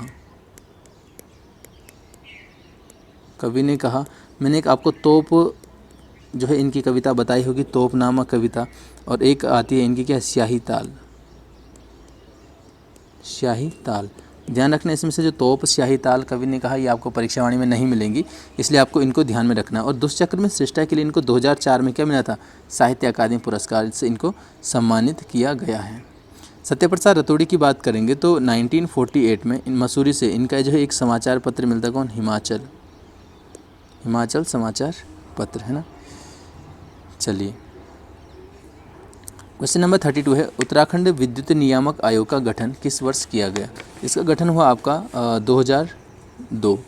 कवि ने कहा। मैंने एक आपको तोप जो है इनकी कविता बताई होगी, तोप नामक कविता। और एक आती है इनकी क्या, स्याही ताल, स्याही ताल। ध्यान रखना, इसमें से जो तोप, स्याही ताल कवि ने कहा, ये आपको परीक्षावाणी में नहीं मिलेंगी, इसलिए आपको इनको ध्यान में रखना। और दुष्चक्र में सृष्टा के लिए इनको 2004 में क्या मिला था, साहित्य अकादमी पुरस्कार से इनको सम्मानित किया गया है। सत्यप्रसाद रतोड़ी की बात करेंगे तो 1948 में इन मसूरी से इनका जो है एक समाचार पत्र मिलता है, कौन, हिमाचल, हिमाचल समाचार पत्र, है ना। चलिए, क्वेश्चन नंबर 32 है, उत्तराखंड विद्युत नियामक आयोग का गठन किस वर्ष किया गया। इसका गठन हुआ आपका 2002,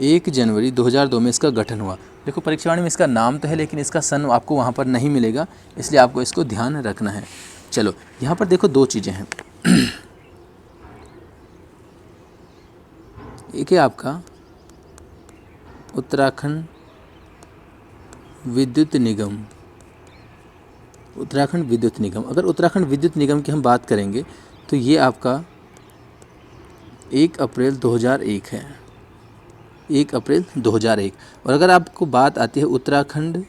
1 जनवरी 2002 में इसका गठन हुआ। देखो परीक्षावाणी में इसका नाम तो है, लेकिन इसका सन आपको वहाँ पर नहीं मिलेगा, इसलिए आपको इसको ध्यान रखना है। चलो, यहाँ पर देखो दो चीज़ें हैं। एक है आपका उत्तराखंड विद्युत निगम, उत्तराखंड विद्युत निगम। अगर उत्तराखंड विद्युत निगम की हम बात करेंगे तो ये आपका 1 अप्रैल 2001 है, 1 अप्रैल 2001। और अगर आपको बात आती है उत्तराखंड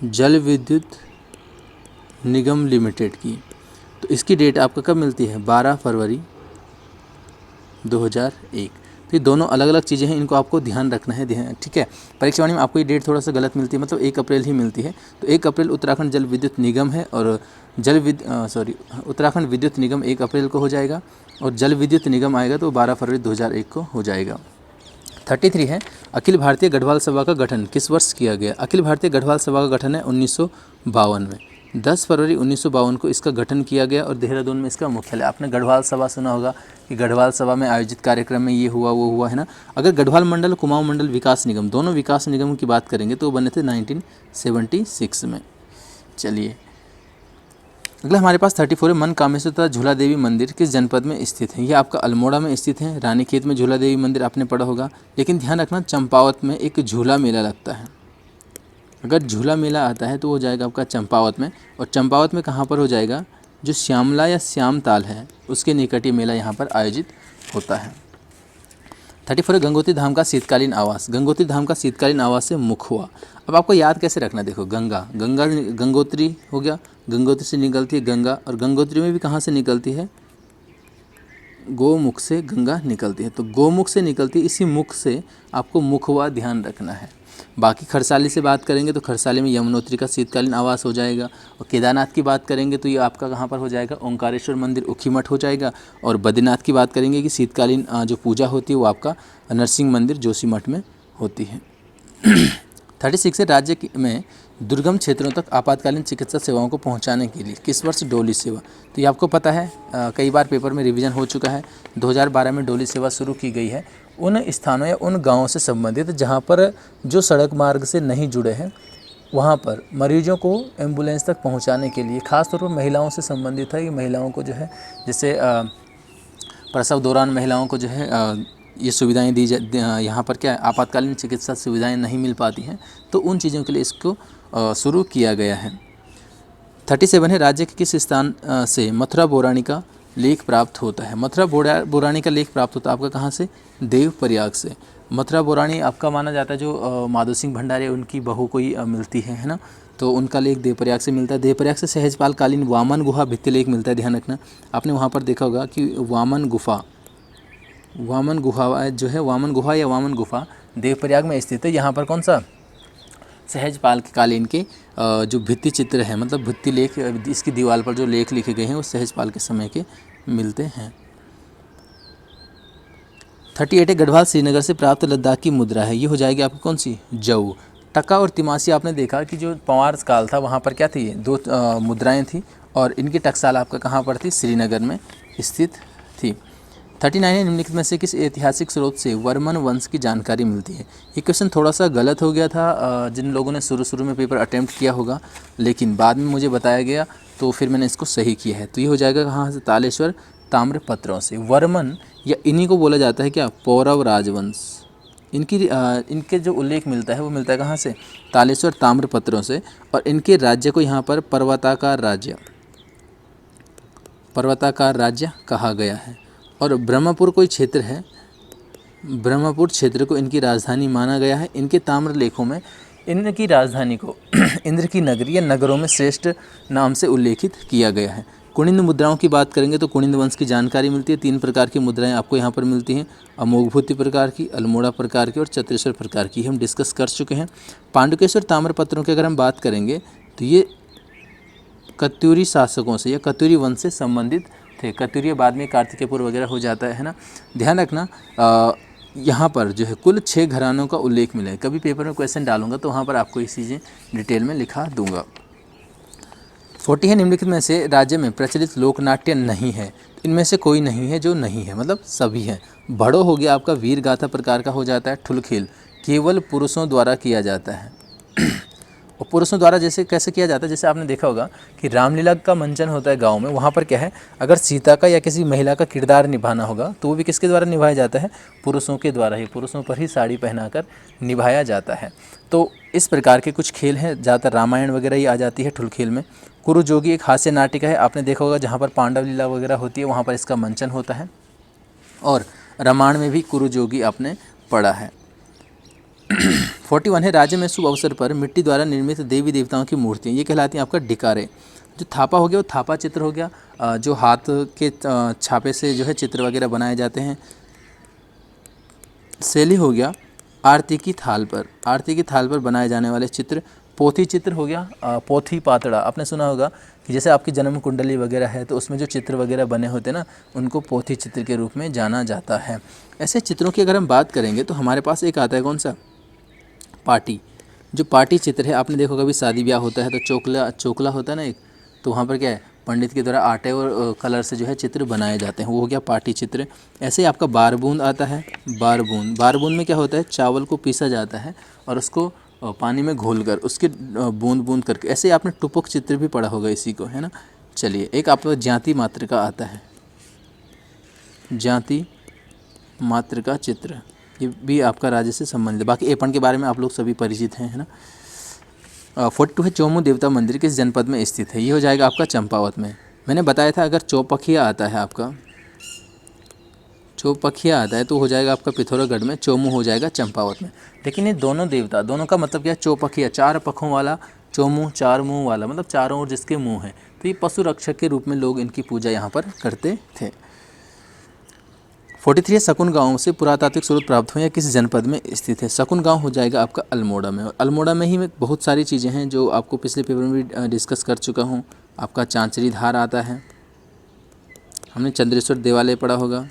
जल विद्युत निगम लिमिटेड की, तो इसकी डेट आपको कब मिलती है, 12 फरवरी 2001। तो ये दोनों अलग अलग चीज़ें हैं, इनको आपको ध्यान रखना है, ध्यान, ठीक है। परीक्षावाणी में आपको ये डेट थोड़ा सा गलत मिलती है, मतलब 1 अप्रैल ही मिलती है। तो 1 अप्रैल उत्तराखंड जल विद्युत निगम है, और उत्तराखंड विद्युत निगम 1 अप्रैल को हो जाएगा, और जल विद्युत निगम आएगा तो 12 फरवरी 2001 को हो जाएगा। 33 है, अखिल भारतीय गढ़वाल सभा का गठन किस वर्ष किया गया। अखिल भारतीय गढ़वाल सभा का गठन है 1952 में, 10 फरवरी 1952 को इसका गठन किया गया, और देहरादून में इसका मुख्यालय। आपने गढ़वाल सभा सुना होगा कि गढ़वाल सभा में आयोजित कार्यक्रम में ये हुआ, वो हुआ, है ना। अगर गढ़वाल मंडल, कुमाऊं मंडल विकास निगम, दोनों विकास निगमों की बात करेंगे तो वो बने थे 1976 में। चलिए, अगला हमारे पास 34 है, मन कामेश्वर तथा झूला देवी मंदिर किस जनपद में स्थित है। ये आपका अल्मोड़ा में स्थित है। रानीखेत में झूला देवी मंदिर आपने पढ़ा होगा, लेकिन ध्यान रखना चंपावत में एक झूला मेला लगता है। अगर झूला मेला आता है तो हो जाएगा आपका चंपावत में, और चंपावत में कहाँ पर हो जाएगा, जो श्यामला या श्याम ताल है उसके निकट ये मेला यहाँ पर आयोजित होता है। 34 गंगोत्री धाम का शीतकालीन आवास, गंगोत्री धाम का शीतकालीन आवास से मुख हुआ। अब आपको याद कैसे रखना, देखो गंगा, गंगा गंगोत्री हो गया, गंगोत्री से निकलती है गंगा, और गंगोत्री में भी कहाँ से निकलती है, गोमुख से गंगा निकलती है। तो गोमुख से निकलती है, इसी मुख से आपको मुख हुआ ध्यान रखना है। बाकी खरसाली से बात करेंगे तो खरसाली में यमुनोत्री का शीतकालीन आवास हो जाएगा, और केदारनाथ की बात करेंगे तो ये आपका कहाँ पर हो जाएगा, ओंकारेश्वर मंदिर ऊखीमठ हो जाएगा। और बद्रीनाथ की बात करेंगे कि शीतकालीन जो पूजा होती है वो आपका नरसिंह मंदिर जोशीमठ में होती है। 36 है, राज्य में दुर्गम क्षेत्रों तक आपातकालीन चिकित्सा सेवाओं को पहुंचाने के लिए किस वर्ष डोली सेवा। तो ये आपको पता है, कई बार पेपर में रिवीजन हो चुका है। 2012 में डोली सेवा शुरू की गई है उन स्थानों या उन गांवों से संबंधित जहां पर जो सड़क मार्ग से नहीं जुड़े हैं, वहां पर मरीजों को एम्बुलेंस तक पहुंचाने के लिए, खासतौर पर महिलाओं से संबंधित है। ये महिलाओं को जो है, जैसे प्रसव दौरान महिलाओं को जो है ये सुविधाएं दी यहाँ पर क्या आपातकालीन चिकित्सा सुविधाएं नहीं मिल पाती हैं, तो उन चीज़ों के लिए इसको शुरू किया गया है। 37 है, राज्य के किस स्थान से मथुरा बौराणी का लेख प्राप्त होता है। मथुरा बौराणी का लेख प्राप्त होता है आपका कहाँ से, देव प्रयाग से। मथुरा बौराणी आपका माना जाता है जो माधो सिंह भंडारी उनकी बहू को ही मिलती है ना, तो उनका लेख देवप्रयाग से मिलता है। देवप्रयाग से सहजपाल कालीन वामन गुहा भित्तिलेख मिलता है। ध्यान रखना, आपने वहाँ पर देखा होगा कि वामन गुहा जो है, वामन गुहा या वामन गुफा देवप्रयाग में स्थित है। यहाँ पर कौन सा, सहजपाल के कालीन के जो भित्ति चित्र है, मतलब भित्ति लेख, इसकी दीवार पर जो लेख लिखे गए हैं वो सहजपाल के समय के मिलते हैं। 38 है गढ़वाल श्रीनगर से प्राप्त लद्दाख की मुद्रा है, ये हो जाएगी आपकी कौन सी, जऊ। टका और तिमासी आपने देखा कि जो पंवार काल था वहाँ पर क्या थी, दो मुद्राएं थी और इनकी टकसाल आपका कहाँ पर थी, श्रीनगर में स्थित थी। 39 है निम्नलिखित में से किस ऐतिहासिक स्रोत से वर्मन वंश की जानकारी मिलती है। ये क्वेश्चन थोड़ा सा गलत हो गया था जिन लोगों ने शुरू में पेपर अटेम्प्ट किया होगा, लेकिन बाद में मुझे बताया गया तो फिर मैंने इसको सही किया है। तो ये हो जाएगा कहाँ से, तालेश्वर ताम्रपत्रों से। वर्मन या इन्हीं को बोला जाता है क्या, पौरव राजवंश। इनके जो उल्लेख मिलता है वो मिलता है कहाँ से, तालेश्वर ताम्रपत्रों से। और इनके राज्य को यहाँ पर पर्वताकार राज्य कहा गया है। और ब्रह्मपुर कोई क्षेत्र है, ब्रह्मपुर क्षेत्र को इनकी राजधानी माना गया है। इनके ताम्र लेखों में इनकी राजधानी को इंद्र की नगरी या नगरों में श्रेष्ठ नाम से उल्लेखित किया गया है। कुनिंद मुद्राओं की बात करेंगे तो कुनिंद वंश की जानकारी मिलती है। 3 प्रकार की मुद्राएं आपको यहाँ पर मिलती हैं, अमोघभूति प्रकार की, अल्मोड़ा प्रकार की और चतुरेश्वर प्रकार की, हम डिस्कस कर चुके हैं। पांडुकेश्वर ताम्रपत्रों की अगर हम बात करेंगे तो ये कत्यूरी शासकों से या कत्यूरी वंश से संबंधित थे। कत्यूरी बाद में कार्तिकेयपुर वगैरह हो जाता है ना। ध्यान रखना यहाँ पर जो है कुल 6 घरानों का उल्लेख मिला है। कभी पेपर में क्वेश्चन डालूंगा तो वहाँ पर आपको ये चीज़ें डिटेल में लिखा दूंगा। 40 है निम्नलिखित में से राज्य में प्रचलित लोकनाट्य नहीं है। इनमें से कोई नहीं है जो नहीं है, मतलब सभी हैं। भड़ो हो गया आपका वीर गाथा प्रकार का हो जाता है। ठुलखेल केवल पुरुषों द्वारा किया जाता है और पुरुषों द्वारा जैसे कैसे किया जाता है, जैसे आपने देखा होगा कि रामलीला का मंचन होता है गांव में, वहाँ पर क्या है, अगर सीता का या किसी महिला का किरदार निभाना होगा तो वो भी किसके द्वारा निभाया जाता है, पुरुषों के द्वारा ही, पुरुषों पर ही साड़ी पहनाकर निभाया जाता है। तो इस प्रकार के कुछ खेल हैं, ज़्यादातर रामायण वगैरह ही आ जाती है ठुलखेल में। कुरु जोगी एक हास्य नाटिका है, आपने देखा होगा जहाँ पर पांडव लीला वगैरह होती है वहाँ पर इसका मंचन होता है। और रामायण में भी कुरु जोगी आपने पढ़ा है। 41 है राज्य में शुभ अवसर पर मिट्टी द्वारा निर्मित देवी देवताओं की मूर्तियाँ, ये कहलाती हैं आपका डिकारे। जो थापा हो गया वो थापा चित्र हो गया, जो हाथ के छापे से जो है चित्र वगैरह बनाए जाते हैं। शैली हो गया आरती की थाल पर बनाए जाने वाले चित्र। पोथी चित्र हो गया, पोथी पातड़ा आपने सुना होगा कि जैसे आपकी जन्म कुंडली वगैरह है तो उसमें जो चित्र वगैरह बने होते हैं ना, उनको पोथी चित्र के रूप में जाना जाता है। ऐसे चित्रों की अगर हम बात करेंगे तो हमारे पास एक आता है कौन सा, पाटी। जो पाटी चित्र है आपने देखो कभी शादी ब्याह होता है तो चोकला होता है ना एक, तो वहाँ पर क्या है, पंडित के द्वारा आटे और कलर से जो है चित्र बनाए जाते हैं, वो हो गया पाटी चित्र। ऐसे ही आपका बारबूंद आता है। बारबूंद में क्या होता है, चावल को पीसा जाता है और उसको पानी में घोलकर उसके बूंद बूंद करके, ऐसे ही आपने टुपक चित्र भी पढ़ा होगा इसी को, है ना। चलिए एक आपका ज्याति मात्र का आता है, ज्याति मात्र का चित्र, ये भी आपका राज्य से संबंधित है। बाकी एपण के बारे में आप लोग सभी परिचित हैं, है ना। 42 है चौमू देवता मंदिर किस जनपद में स्थित है, ये हो जाएगा आपका चंपावत में। मैंने बताया था अगर चौपखिया आता है आपका, चौपखिया आता है तो हो जाएगा आपका पिथौरागढ़ में, चौमू हो जाएगा चंपावत में। लेकिन ये दोनों देवता, दोनों का मतलब क्या है, चौपखिया 4 पखों वाला, चौमू 4 मुँह वाला, मतलब चारों ओर जिसके मुँह हैं, तो ये पशु रक्षक के रूप में लोग इनकी पूजा यहाँ पर करते थे। 43 शकुन गांव से पुरातात्विक स्रोत प्राप्त हुए या किस जनपद में स्थित है। शकुन गांव हो जाएगा आपका अल्मोड़ा में। और अल्मोड़ा में ही में बहुत सारी चीज़ें हैं जो आपको पिछले पेपर में भी डिस्कस कर चुका हूँ। आपका चांचरी धार आता है, हमने चंद्रेश्वर देवालय पढ़ा होगा,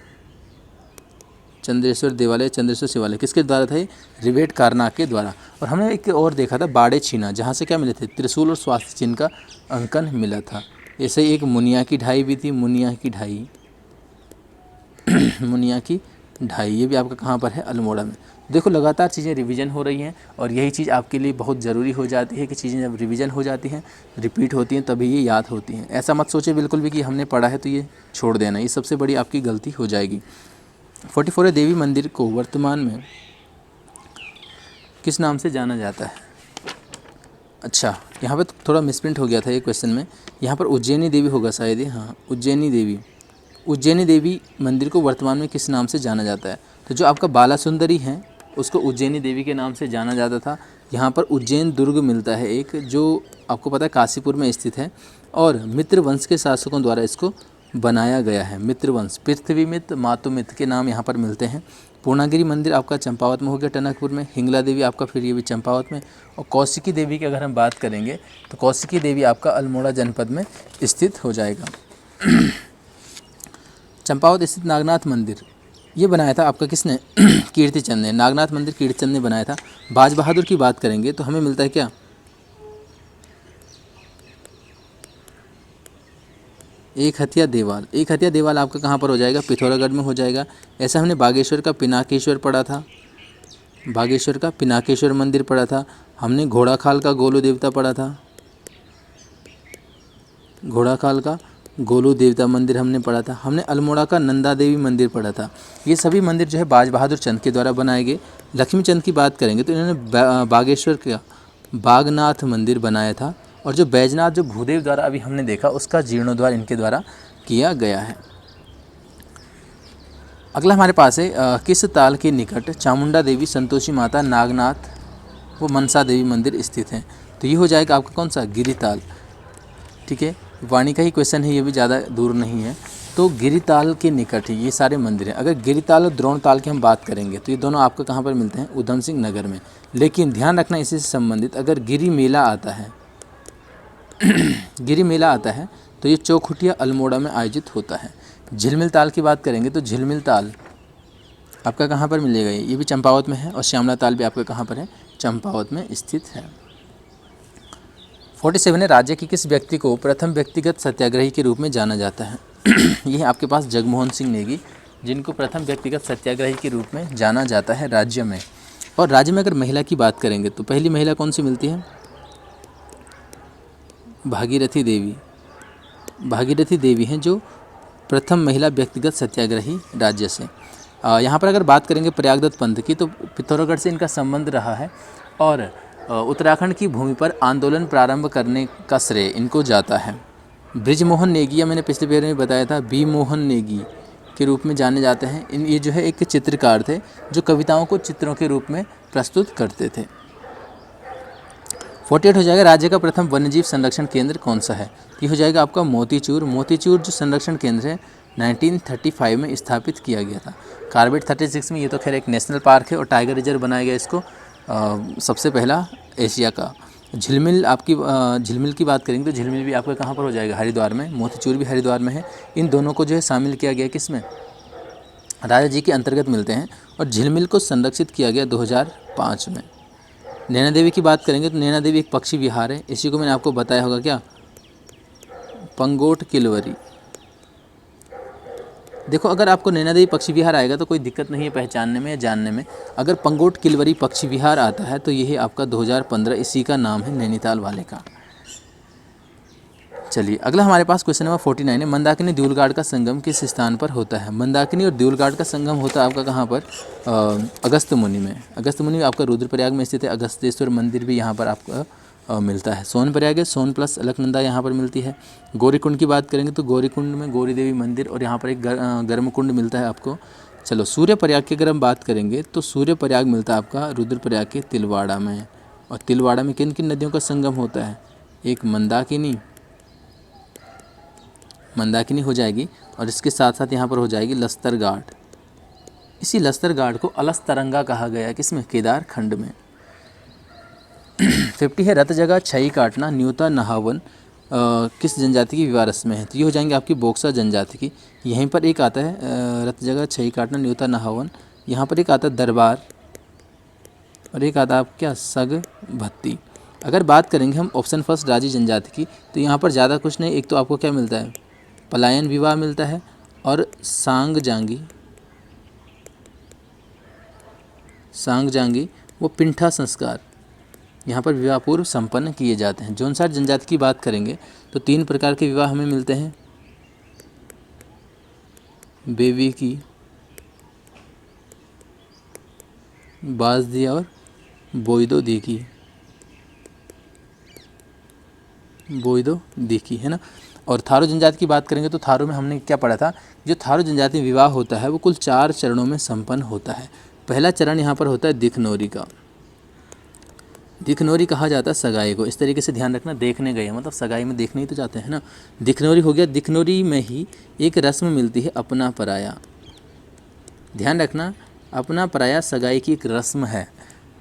चंद्रेश्वर शिवालय किसके द्वारा था, रिवेट कारनाक के द्वारा। और हमने एक और देखा था बाड़े छीना, जहाँ से क्या मिले थे, त्रिशूल और स्वास्थ्य चिन्ह का अंकन मिला था। ऐसे ही एक मुनिया की ढाई भी थी, मुनिया की ढाई, ये भी आपका कहाँ पर है, अल्मोड़ा में। देखो लगातार चीज़ें रिवीजन हो रही हैं और यही चीज़ आपके लिए बहुत ज़रूरी हो जाती है कि चीज़ें जब रिवीजन हो जाती हैं, रिपीट होती हैं, तभी ये याद होती हैं। ऐसा मत सोचे बिल्कुल भी कि हमने पढ़ा है तो ये छोड़ देना, ये सबसे बड़ी आपकी गलती हो जाएगी। 44 है देवी मंदिर को वर्तमान में किस नाम से जाना जाता है। अच्छा, यहाँ पर थोड़ा मिसप्रिंट हो गया था ये क्वेश्चन में, यहाँ पर उज्जैनी देवी होगा शायद, हाँ उज्जैनी देवी मंदिर को वर्तमान में किस नाम से जाना जाता है। तो जो आपका बाला सुंदरी है उसको उज्जैनी देवी के नाम से जाना जाता था। यहाँ पर उज्जैन दुर्ग मिलता है एक, जो आपको पता है काशीपुर में स्थित है और मित्र वंश के शासकों द्वारा इसको बनाया गया है। मित्र वंश, पृथ्वीमित्र, मातुमित्र के नाम यहाँ पर मिलते हैं। पूर्णागिरी मंदिर आपका चंपावत में हो गया, टनकपुर में। हिंगला देवी आपका फिर ये भी चंपावत में। और कौशिकी देवी की अगर हम बात करेंगे तो कौशिकी देवी आपका अल्मोड़ा जनपद में स्थित हो जाएगा। चंपावत स्थित नागनाथ मंदिर, ये बनाया था आपका किसने? कीर्तिचंद ने। नागनाथ मंदिर कीर्तिचंद ने बनाया था। बाज बहादुर की बात करेंगे तो हमें मिलता है क्या? एक हथिया देवाल। एक हथिया देवाल आपका कहाँ पर हो जाएगा? पिथौरागढ़ में हो जाएगा। ऐसा हमने बागेश्वर का पिनाकेश्वर पढ़ा था, बागेश्वर का पिनाकेश्वर मंदिर पढ़ा था। हमने घोड़ाखाल का गोलू देवता पढ़ा था, घोड़ाखाल का गोलू देवता मंदिर हमने पढ़ा था। हमने अल्मोड़ा का नंदा देवी मंदिर पढ़ा था। ये सभी मंदिर जो है बाज बहादुर चंद के द्वारा बनाए गए। लक्ष्मीचंद की बात करेंगे तो इन्होंने बागेश्वर का बागनाथ मंदिर बनाया था, और जो बैजनाथ जो भूदेव द्वारा अभी हमने देखा उसका जीर्णोद्धार इनके द्वारा किया गया है। अगला हमारे पास है किस ताल के निकट चामुंडा देवी, संतोषी माता, नागनाथ व मनसा देवी मंदिर स्थित हैं? तो ये हो जाएगा आपका कौन सा? गिरिताल। ठीक है, वाणी का ही क्वेश्चन है, ये भी ज़्यादा दूर नहीं है। तो गिरिताल के निकट ही ये सारे मंदिर हैं। अगर गिरिताल और द्रोणताल की हम बात करेंगे तो ये दोनों आपको कहाँ पर मिलते हैं? उधम सिंह नगर में। लेकिन ध्यान रखना इसी से संबंधित, अगर गिरी मेला आता है गिरी मेला आता है तो ये चौखुटिया अल्मोड़ा में आयोजित होता है। झिलमिल ताल की बात करेंगे तो झिलमिल ताल आपका कहाँ पर मिलेगा? ये भी चंपावत में है। और श्यामला ताल भी आपका कहाँ पर है? चंपावत में स्थित है। 47 है, राज्य के किस व्यक्ति को प्रथम व्यक्तिगत सत्याग्रही के रूप में जाना जाता है? ये है आपके पास जगमोहन सिंह नेगी, जिनको प्रथम व्यक्तिगत सत्याग्रही के रूप में जाना जाता है राज्य में। और राज्य में अगर महिला की बात करेंगे तो पहली महिला कौन सी मिलती है? भागीरथी देवी। भागीरथी देवी हैं जो प्रथम महिला व्यक्तिगत सत्याग्रही राज्य से। यहाँ पर अगर बात करेंगे प्रयागदत्त पंथ की तो पिथौरागढ़ से इनका संबंध रहा है, और उत्तराखंड की भूमि पर आंदोलन प्रारंभ करने का श्रेय इनको जाता है। ब्रिजमोहन नेगी, या मैंने पिछले पेपर में बताया था बी मोहन नेगी के रूप में जाने जाते हैं। ये जो है एक चित्रकार थे जो कविताओं को चित्रों के रूप में प्रस्तुत करते थे। 48 हो जाएगा, राज्य का प्रथम वन्यजीव संरक्षण केंद्र कौन सा है? ये हो जाएगा आपका मोतीचूर। मोतीचूर जो संरक्षण केंद्र है 1935 में स्थापित किया गया था। कार्बेट 36 में, ये तो खैर एक नेशनल पार्क है और टाइगर रिजर्व बनाया गया इसको, सबसे पहला एशिया का। झिलमिल आपकी झिलमिल की बात करेंगे तो झिलमिल भी आपका कहाँ पर हो जाएगा? हरिद्वार में। मोतीचूर भी हरिद्वार में है। इन दोनों को जो है शामिल किया गया किस में? राजा जी के अंतर्गत मिलते हैं। और झिलमिल को संरक्षित किया गया 2005 में। नैना देवी की बात करेंगे तो नैना देवी एक पक्षी विहार है, इसी को मैंने आपको बताया होगा क्या? पंगोट किलवरी। देखो, अगर आपको नैना देवी पक्षी विहार आएगा तो कोई दिक्कत नहीं है पहचानने में या जानने में। अगर पंगोट किलवरी पक्षी विहार आता है तो यही आपका 2015, इसी का नाम है नैनीताल वाले का। चलिए अगला हमारे पास क्वेश्चन नंबर 49 है, मंदाकिनी देउलगाड़ का संगम किस स्थान पर होता है? मंदाकिनी और देउलगाड़ का संगम होता है आपका कहाँ पर? अगस्त मुनि में। अगस्त मुनि आपका रुद्रप्रयाग में स्थित है। अगस्तेश्वर मंदिर भी यहाँ पर आपका मिलता है। सोनप्रयाग है, सोन प्लस अलकनंदा यहाँ पर मिलती है। गौरीकुंड की बात करेंगे तो गौरीकुंड में गौरी देवी मंदिर और यहाँ पर एक गर्म कुंड मिलता है आपको। चलो सूर्यप्रयाग की अगर हम बात करेंगे तो सूर्यप्रयाग मिलता है आपका रुद्रप्रयाग के तिलवाड़ा में। और तिलवाड़ा में किन किन नदियों का संगम होता है? एक मंदाकिनी हो जाएगी, और इसके साथ साथ यहाँ पर हो जाएगी लस्तर घाट। इसी लस्तर घाट को अलस्तरंगा कहा गया किसमें? केदार खंड में। 50 है, रत जगह छई काटना न्यूता नहावन किस जनजाति की विवाह रस्म है? तो ये हो जाएंगे आपकी बोक्सा जनजाति की। यहीं पर एक आता है रत जगह छई काटना न्यूता नहावन, यहाँ पर एक आता है दरबार, और एक आता है आप क्या? सग भत्ती। अगर बात करेंगे हम ऑप्शन फर्स्ट राजी जनजाति की तो यहाँ पर ज़्यादा कुछ नहीं, एक तो आपको क्या मिलता है? पलायन विवाह मिलता है, और सांग जांगी वो पिंठा संस्कार यहाँ पर विवाह पूर्व संपन्न किए जाते हैं। जौनसार जनजाति की बात करेंगे तो 3 प्रकार के विवाह हमें मिलते हैं, बेवी की, बाजदी और बोइदो दी की है ना। और थारू जनजाति की बात करेंगे तो थारू में हमने क्या पढ़ा था? जो थारू जनजाति विवाह होता है वो कुल 4 चरणों में संपन्न होता है। पहला चरण यहाँ पर होता है दिखनौरी का। दिखनौरी कहा जाता है सगाई को। इस तरीके से ध्यान रखना, देखने गए मतलब सगाई में देखने ही तो जाते हैं ना। दिखनौरी हो गया। दिखनौरी में ही एक रस्म मिलती है अपना पराया। ध्यान रखना, अपना पराया सगाई की एक रस्म है।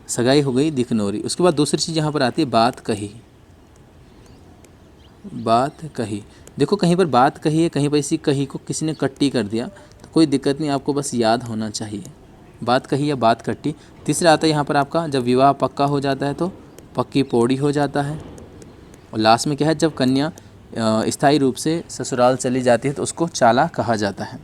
सगाई हो गई दिखनौरी। उसके बाद दूसरी चीज़ यहाँ पर आती है बात कही। देखो कहीं पर बात कही है, कहीं पर इसी कही को किसी ने कट्टी कर दिया कोई दिक्कत नहीं, आपको बस याद होना चाहिए। बात कही या बात कट्टी। तीसरा आता है यहाँ पर आपका, जब विवाह पक्का हो जाता है तो पक्की पौड़ी हो जाता है। और लास्ट में क्या है, जब कन्या स्थायी रूप से ससुराल चली जाती है तो उसको चाला कहा जाता है।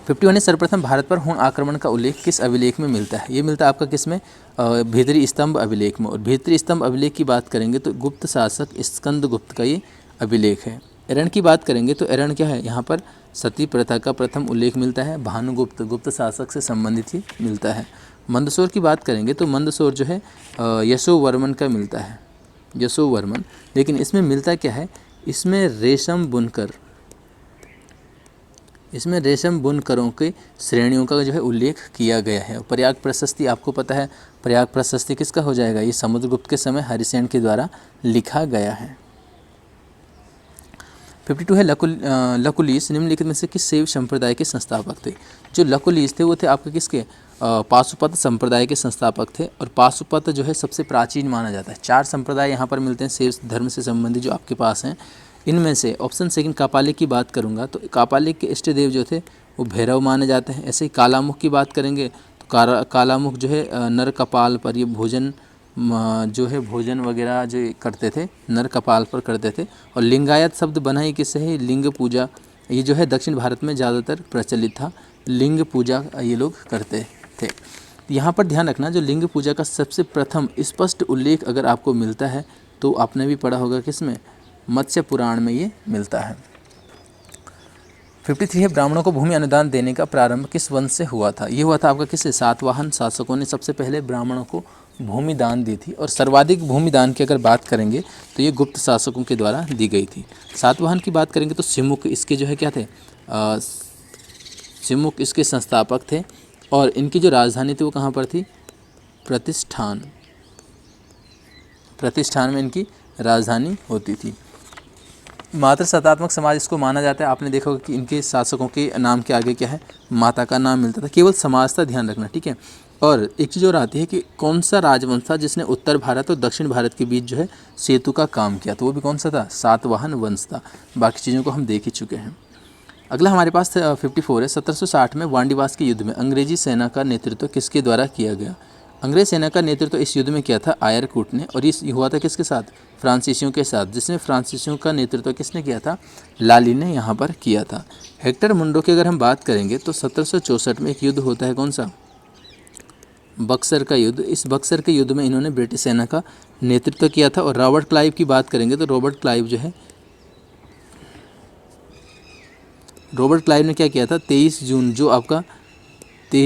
51 है, सर्वप्रथम भारत पर हुण आक्रमण का उल्लेख किस अभिलेख में मिलता है? ये मिलता है आपका किस में? भीतरी स्तंभ अभिलेख में। और भीतरी स्तंभ अभिलेख की बात करेंगे तो गुप्त शासक स्कंदगुप्त का ये अभिलेख है। एरण की बात करेंगे तो एरण क्या है, यहाँ पर सती प्रथा का प्रथम उल्लेख मिलता है, भानुगुप्त गुप्त शासक से संबंधित ही मिलता है। मंदसौर की बात करेंगे तो मंदसौर जो है यशोवर्मन का मिलता है, यशोवर्मन। लेकिन इसमें मिलता क्या है, इसमें रेशम बुनकरों के श्रेणियों का जो है उल्लेख किया गया है। प्रयाग प्रशस्ति आपको पता है, प्रयाग प्रशस्ति किसका हो जाएगा, ये समुद्रगुप्त के समय हरिसेन के द्वारा लिखा गया है। 52 है, लकुलीस निम्नलिखित में से किस शैव संप्रदाय के संस्थापक थे? जो लकुलीस थे वो थे आपके किसके, पाशुपत संप्रदाय के संस्थापक थे। और पाशुपत जो है सबसे प्राचीन माना जाता है। 4 संप्रदाय यहाँ पर मिलते हैं शैव धर्म से संबंधित जो आपके पास हैं। इनमें से ऑप्शन सेकंड कापालिक की बात करूँगा तो कापालिक के इष्ट देव जो थे वो भैरव माने जाते हैं। ऐसे ही कालामुख की बात करेंगे तो कालामुख जो है नर कपाल पर ये भोजन जो है भोजन वगैरह जो करते थे नर कपाल पर करते थे। और लिंगायत शब्द बना ही किससे है, लिंग पूजा। ये जो है दक्षिण भारत में ज़्यादातर प्रचलित था, लिंग पूजा ये लोग करते थे। यहाँ पर ध्यान रखना, जो लिंग पूजा का सबसे प्रथम स्पष्ट उल्लेख अगर आपको मिलता है तो आपने भी पढ़ा होगा किसमें, मत्स्य पुराण में ये मिलता है। 53 है, ब्राह्मणों को भूमि अनुदान देने का प्रारंभ किस वंश से हुआ था? ये हुआ था आपका किससे, सातवाहन शासकों ने सबसे पहले ब्राह्मणों को भूमि दान दी थी। और सर्वाधिक भूमि दान की अगर बात करेंगे तो ये गुप्त शासकों के द्वारा दी गई थी। सातवाहन की बात करेंगे तो सिमुक इसके जो है क्या थे, सिमुक इसके संस्थापक थे। और इनकी जो राजधानी थी वो कहाँ पर थी, प्रतिष्ठान में इनकी राजधानी होती थी। मातृ सत्तात्मक समाज इसको माना जाता है। आपने देखा होगा कि इनके शासकों के नाम के आगे क्या है, माता का नाम मिलता था। केवल समाज का ध्यान रखना, ठीक है। और एक चीज़ और आती है कि कौन सा राजवंश था जिसने उत्तर भारत और दक्षिण भारत के बीच जो है सेतु का काम किया, तो वो भी कौन सा था, सातवाहन वंश था। बाकी चीज़ों को हम देख ही चुके हैं। अगला हमारे पास 54 है, 1760 में वांडीवास के युद्ध में अंग्रेजी सेना का नेतृत्व किसके द्वारा किया गया? अंग्रेज सेना का नेतृत्व इस युद्ध में किया था आयरकूट ने। और इस हुआ था किसके साथ, फ्रांसीसियों के साथ। जिसमें फ्रांसीसियों का नेतृत्व किसने किया था, लाली ने यहाँ पर किया था। हेक्टर मुंडो की अगर हम बात करेंगे तो 1764 में एक युद्ध होता है, कौन सा, बक्सर का युद्ध। इस बक्सर के युद्ध में इन्होंने ब्रिटिश सेना का नेतृत्व किया था। और रॉबर्ट क्लाइव की बात करेंगे तो रॉबर्ट क्लाइव ने क्या किया था, 23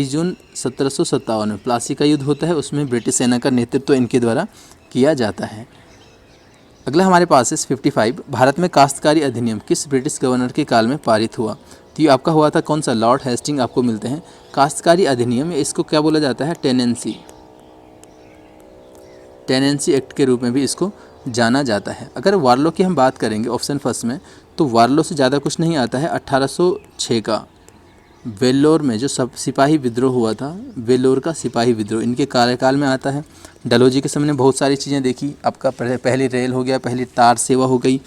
जून 1757 में प्लासी का युद्ध होता है, उसमें ब्रिटिश सेना का नेतृत्व इनके द्वारा किया जाता है। अगला हमारे पास है 55, भारत में काश्तकारी अधिनियम किस ब्रिटिश गवर्नर के काल में पारित हुआ? तो ये आपका हुआ था कौन सा, लॉर्ड हेस्टिंग आपको मिलते हैं। काश्तकारी अधिनियम, इसको क्या बोला जाता है, टेनेंसी एक्ट के रूप में भी इसको जाना जाता है। अगर वार्लो की हम बात करेंगे ऑप्शन फर्स्ट में, तो वार्लो से ज़्यादा कुछ नहीं आता है। 1806 का वेल्लोर में जो सिपाही विद्रोह हुआ था, वेल्लोर का सिपाही विद्रोह इनके कार्यकाल में आता है। डलहौजी के समय ने बहुत सारी चीज़ें देखी, आपका पहली रेल हो गया, पहली तार सेवा हो गई,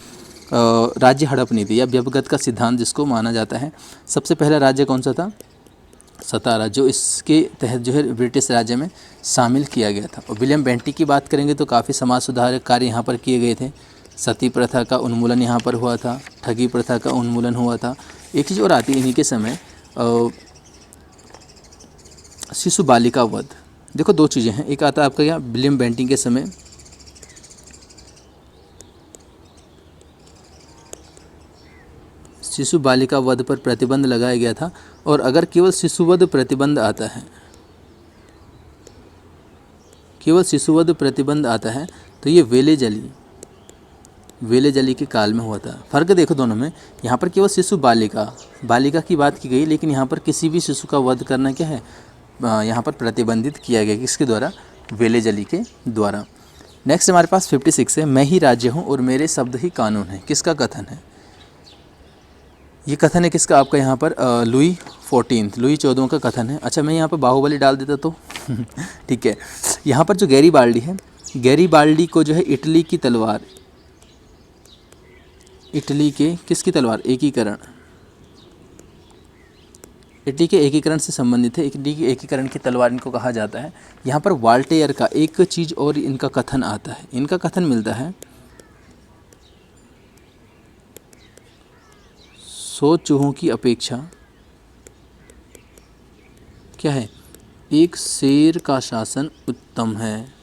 राज्य हड़प नीति या व्यवगत का सिद्धांत जिसको माना जाता है। सबसे पहला राज्य कौन सा था, सतारा, जो इसके तहत जो है ब्रिटिश राज्य में शामिल किया गया था। और विलियम बेंटिक की बात करेंगे तो काफ़ी समाज सुधारक कार्य यहाँ पर किए गए थे। सती प्रथा का उन्मूलन यहाँ पर हुआ था, ठगी प्रथा का उन्मूलन हुआ था। एक चीज़ और आती है इन्हीं के समय, शिशु बालिका वध। देखो दो चीज़ें हैं, एक आता है आपका यहाँ विलियम बेंटिक के समय शिशु बालिका वध पर प्रतिबंध लगाया गया था। और अगर केवल शिशुवध प्रतिबंध आता है तो ये वेले जली के काल में हुआ था। फ़र्क देखो दोनों में, यहाँ पर केवल शिशु बालिका की बात की गई, लेकिन यहाँ पर किसी भी शिशु का वध करना क्या है, यहाँ पर प्रतिबंधित किया गया, किसके द्वारा, वेले जली के द्वारा। नेक्स्ट हमारे पास 56 है, मैं ही राज्य हूँ और मेरे शब्द ही कानून है। किसका कथन है, ये कथन है किसका, आपका यहाँ पर लुई 14वां का कथन है। अच्छा मैं यहाँ पर बाहुबली डाल देता तो ठीक है। यहाँ पर जो गैरीबाल्डी है, गैरीबाल्डी को जो है इटली के किसकी तलवार, एकीकरण, इटली के एकीकरण से संबंधित है। इटली के एकीकरण की तलवार इनको कहा जाता है। यहाँ पर वाल्टेयर का एक चीज़ और इनका कथन आता है, इनका कथन मिलता है, 100 चूहों की अपेक्षा क्या है, एक शेर का शासन उत्तम है।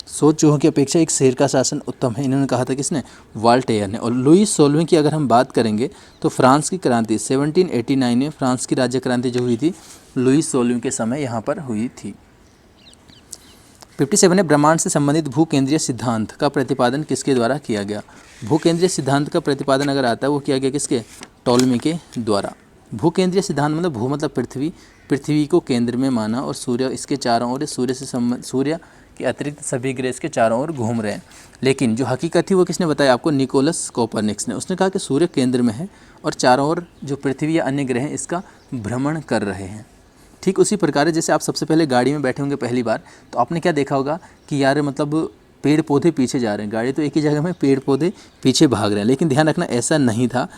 सौ चूहों की अपेक्षा एक शेर का शासन उत्तम है, इन्होंने कहा था किसने, वाल्टेयर ने। और लुई 16वीं की अगर हम बात करेंगे तो फ्रांस की क्रांति 1789 में फ्रांस की राज्य क्रांति जो हुई थी लुई 16वीं के समय यहाँ पर हुई थी। 57 है, ब्रह्मांड से संबंधित भूकेंद्रीय सिद्धांत का प्रतिपादन किसके द्वारा किया गया। भूकेंद्रीय सिद्धांत का प्रतिपादन अगर आता है वो किया गया किसके, टॉलमी के द्वारा। भूकेंद्रीय सिद्धांत मतलब भू मतलब पृथ्वी, पृथ्वी को केंद्र में माना और सूर्य इसके चारों ओर, सूर्य के अतिरिक्त सभी ग्रह इसके चारों ओर घूम रहे हैं। लेकिन जो हकीकत थी वो किसने बताया आपको, निकोलस कोपरनिकस ने। उसने कहा कि सूर्य केंद्र में है और चारों ओर जो पृथ्वी या अन्य ग्रह हैं इसका भ्रमण कर रहे हैं। ठीक उसी प्रकार जैसे आप सबसे पहले गाड़ी में बैठे होंगे पहली बार, तो आपने क्या देखा होगा कि यार मतलब पेड़ पौधे पीछे जा रहे हैं, गाड़ी तो एक ही जगह में, पेड़ पौधे पीछे भाग रहे हैं। लेकिन ध्यान रखना ऐसा नहीं था।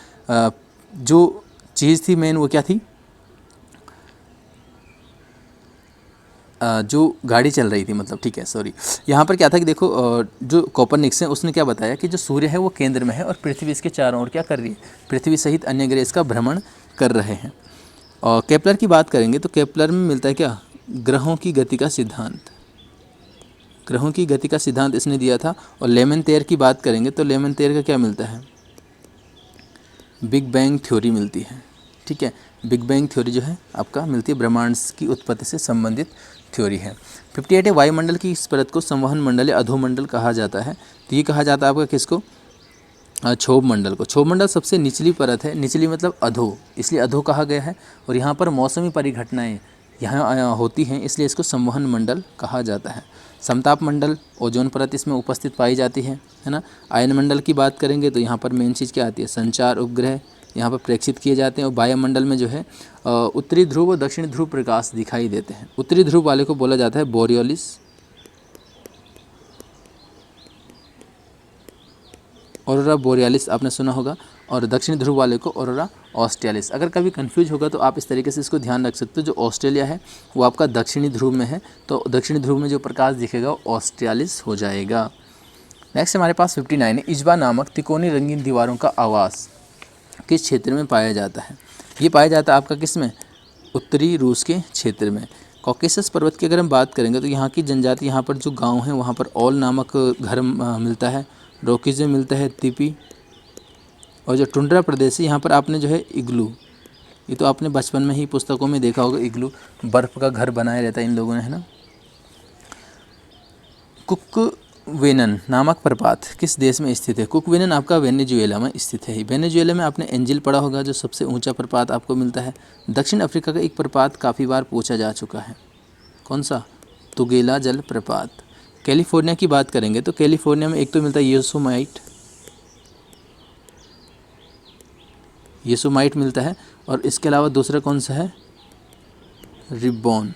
जो चीज़ थी मेन वो क्या थी, जो गाड़ी चल रही थी, मतलब ठीक है सॉरी, यहाँ पर क्या था कि देखो जो कोपरनिकस है उसने क्या बताया कि जो सूर्य है वो केंद्र में है और पृथ्वी इसके चारों ओर क्या कर रही है, पृथ्वी सहित अन्य ग्रह इसका भ्रमण कर रहे हैं। और केपलर की बात करेंगे तो केपलर में मिलता है क्या, ग्रहों की गति का सिद्धांत, ग्रहों की गति का सिद्धांत इसने दिया था। और लेमेंतेयर की बात करेंगे तो लेमेंतेयर का क्या मिलता है, बिग बैंग थ्योरी मिलती है। ठीक है, बिग बैंग थ्योरी जो है आपका मिलती है, ब्रह्मांड की उत्पत्ति से संबंधित थ्योरी है। 58 है, वायुमंडल की इस परत को संवहन मंडल या अधोमंडल कहा जाता है। तो ये कहा जाता है आपका किसको, क्षोभ मंडल को। क्षोभ मंडल सबसे निचली परत है, निचली मतलब अधो, इसलिए अधो कहा गया है। और यहाँ पर मौसमी परिघटनाएं यहाँ होती हैं, इसलिए इसको संवहन मंडल कहा जाता है। समताप मंडल, ओजोन परत इसमें उपस्थित पाई जाती है ना। आयन मंडल की बात करेंगे तो यहाँ पर मेन चीज़ क्या आती है, संचार उपग्रह यहाँ पर प्रेक्षित किए जाते हैं। और वायुमंडल में जो है उत्तरी ध्रुव और दक्षिणी ध्रुव प्रकाश दिखाई देते हैं। उत्तरी ध्रुव वाले को बोला जाता है बोरियोलिस, ऑरोरा बोरियालिस आपने सुना होगा, और दक्षिणी ध्रुव वाले को ऑरोरा ऑस्ट्रेलिस। अगर कभी कंफ्यूज होगा तो आप इस तरीके से इसको ध्यान रख सकते हो, जो ऑस्ट्रेलिया है वो आपका दक्षिणी ध्रुव में है, तो दक्षिणी ध्रुव में जो प्रकाश दिखेगा वो ऑस्ट्रेलिस हो जाएगा। नेक्स्ट हमारे पास 59 है, इज्बा नामक तिकोनी रंगीन दीवारों का आवास किस क्षेत्र में पाया जाता है। ये पाया जाता है आपका किस में, उत्तरी रूस के क्षेत्र में। कॉकेसस पर्वत की अगर हम बात करेंगे तो यहाँ की जनजाति, यहाँ पर जो गांव हैं वहाँ पर ओल नामक घर मिलता है, रॉकीज में मिलता है तिपी। और जो टुंड्रा प्रदेश है यहाँ पर आपने जो है इग्लू, ये तो आपने बचपन में ही पुस्तकों में देखा होगा, इग्लू बर्फ़ का घर बनाया रहता है इन लोगों ने, है ना। कुकवेनन नामक प्रपात किस देश में स्थित है। कुकवेनन आपका वेनेजुएला में स्थित है। वेनेजुएला में आपने एंजिल पढ़ा होगा, जो सबसे ऊंचा प्रपात आपको मिलता है। दक्षिण अफ्रीका का एक प्रपात काफ़ी बार पूछा जा चुका है, कौन सा, तुगेला जल प्रपात। कैलिफोर्निया की बात करेंगे तो कैलिफोर्निया में एक तो मिलता है येसोमाइट मिलता है, और इसके अलावा दूसरा कौन सा है, रिबॉन।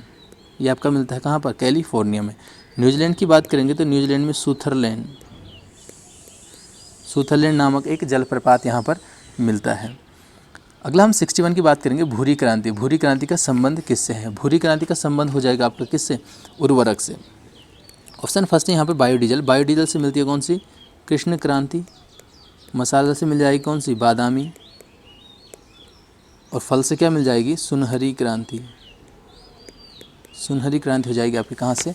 ये आपका मिलता है कहाँ पर, कैलिफोर्निया में। न्यूजीलैंड की बात करेंगे तो न्यूजीलैंड में सूथरलैंड नामक एक जलप्रपात यहाँ पर मिलता है। अगला हम 61 की बात करेंगे, भूरी क्रांति। भूरी क्रांति का संबंध किससे है। भूरी क्रांति का संबंध हो जाएगा आपका किससे, उर्वरक से। ऑप्शन फर्स्ट है यहाँ पर बायोडीजल। बायोडीजल से मिलती है कौन सी, कृष्ण क्रांति। मसाला से मिल जाएगी कौन सी, बादामी। और फल से क्या मिल जाएगी, सुनहरी क्रांति। सुनहरी क्रांति हो जाएगी आपके कहाँ से,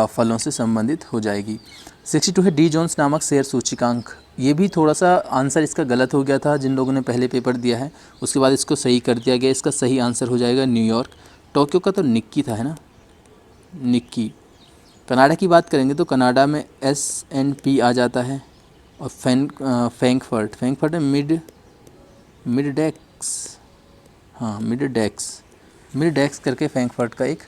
फलों से संबंधित हो जाएगी। 62 है, डी जोन्स नामक शेयर सूचकांक। ये भी थोड़ा सा आंसर इसका गलत हो गया था जिन लोगों ने पहले पेपर दिया है, उसके बाद इसको सही कर दिया गया। इसका सही आंसर हो जाएगा न्यूयॉर्क। टोक्यो का तो निक्की था, है ना, निक्की। कनाडा की बात करेंगे तो कनाडा में S&P आ जाता है। और फ्रैंकफर्ट में मिडडेक्स करके फ्रैंकफर्ट का एक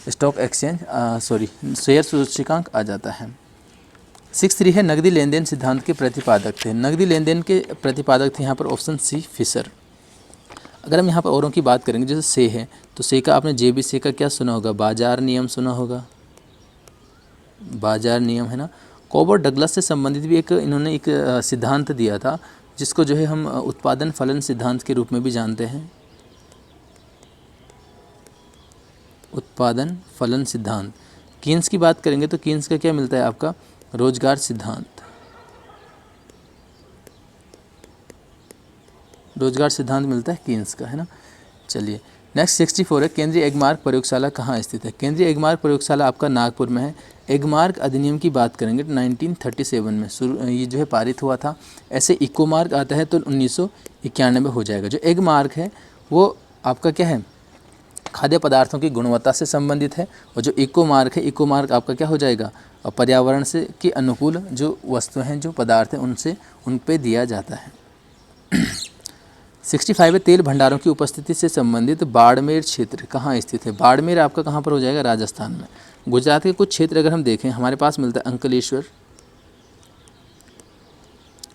स्टॉक एक्सचेंज शेयर सूचकांक आ जाता है। 63 है, नकदी लेन देन सिद्धांत के प्रतिपादक थे। नकदी लेन देन के प्रतिपादक थे यहाँ पर ऑप्शन सी, फिशर। अगर हम यहाँ पर औरों की बात करेंगे, जैसे से है तो से का आपने JB से का क्या सुना होगा, बाजार नियम सुना होगा, बाजार नियम, है ना। कॉबर्ट डगलस से संबंधित भी एक इन्होंने एक सिद्धांत दिया था, जिसको जो है हम उत्पादन फलन सिद्धांत के रूप में भी जानते हैं। उत्पादन फलन सिद्धांत। कीन्स की बात करेंगे तो कीन्स का क्या मिलता है आपका, रोजगार सिद्धांत। रोजगार सिद्धांत मिलता है कीन्स का, है ना। चलिए नेक्स्ट 64 है, केंद्रीय एगमार्क प्रयोगशाला कहाँ स्थित है। केंद्रीय एगमार्क प्रयोगशाला आपका नागपुर में है। एगमार्क अधिनियम की बात करेंगे तो 1937 में ये जो है पारित हुआ था। ऐसे इकोमार्क आता है तो 1991 हो जाएगा। जो एगमार्क है वो आपका क्या है, खाद्य पदार्थों की गुणवत्ता से संबंधित है। और जो इकोमार्क है, इकोमार्क आपका क्या हो जाएगा, और पर्यावरण से के अनुकूल जो वस्तुएं हैं, जो पदार्थ हैं, उन पे दिया जाता है। 65 है, तेल भंडारों की उपस्थिति से संबंधित बाड़मेर क्षेत्र कहाँ स्थित है। बाड़मेर आपका कहाँ पर हो जाएगा, राजस्थान में। गुजरात के कुछ क्षेत्र अगर हम देखें, हमारे पास मिलता है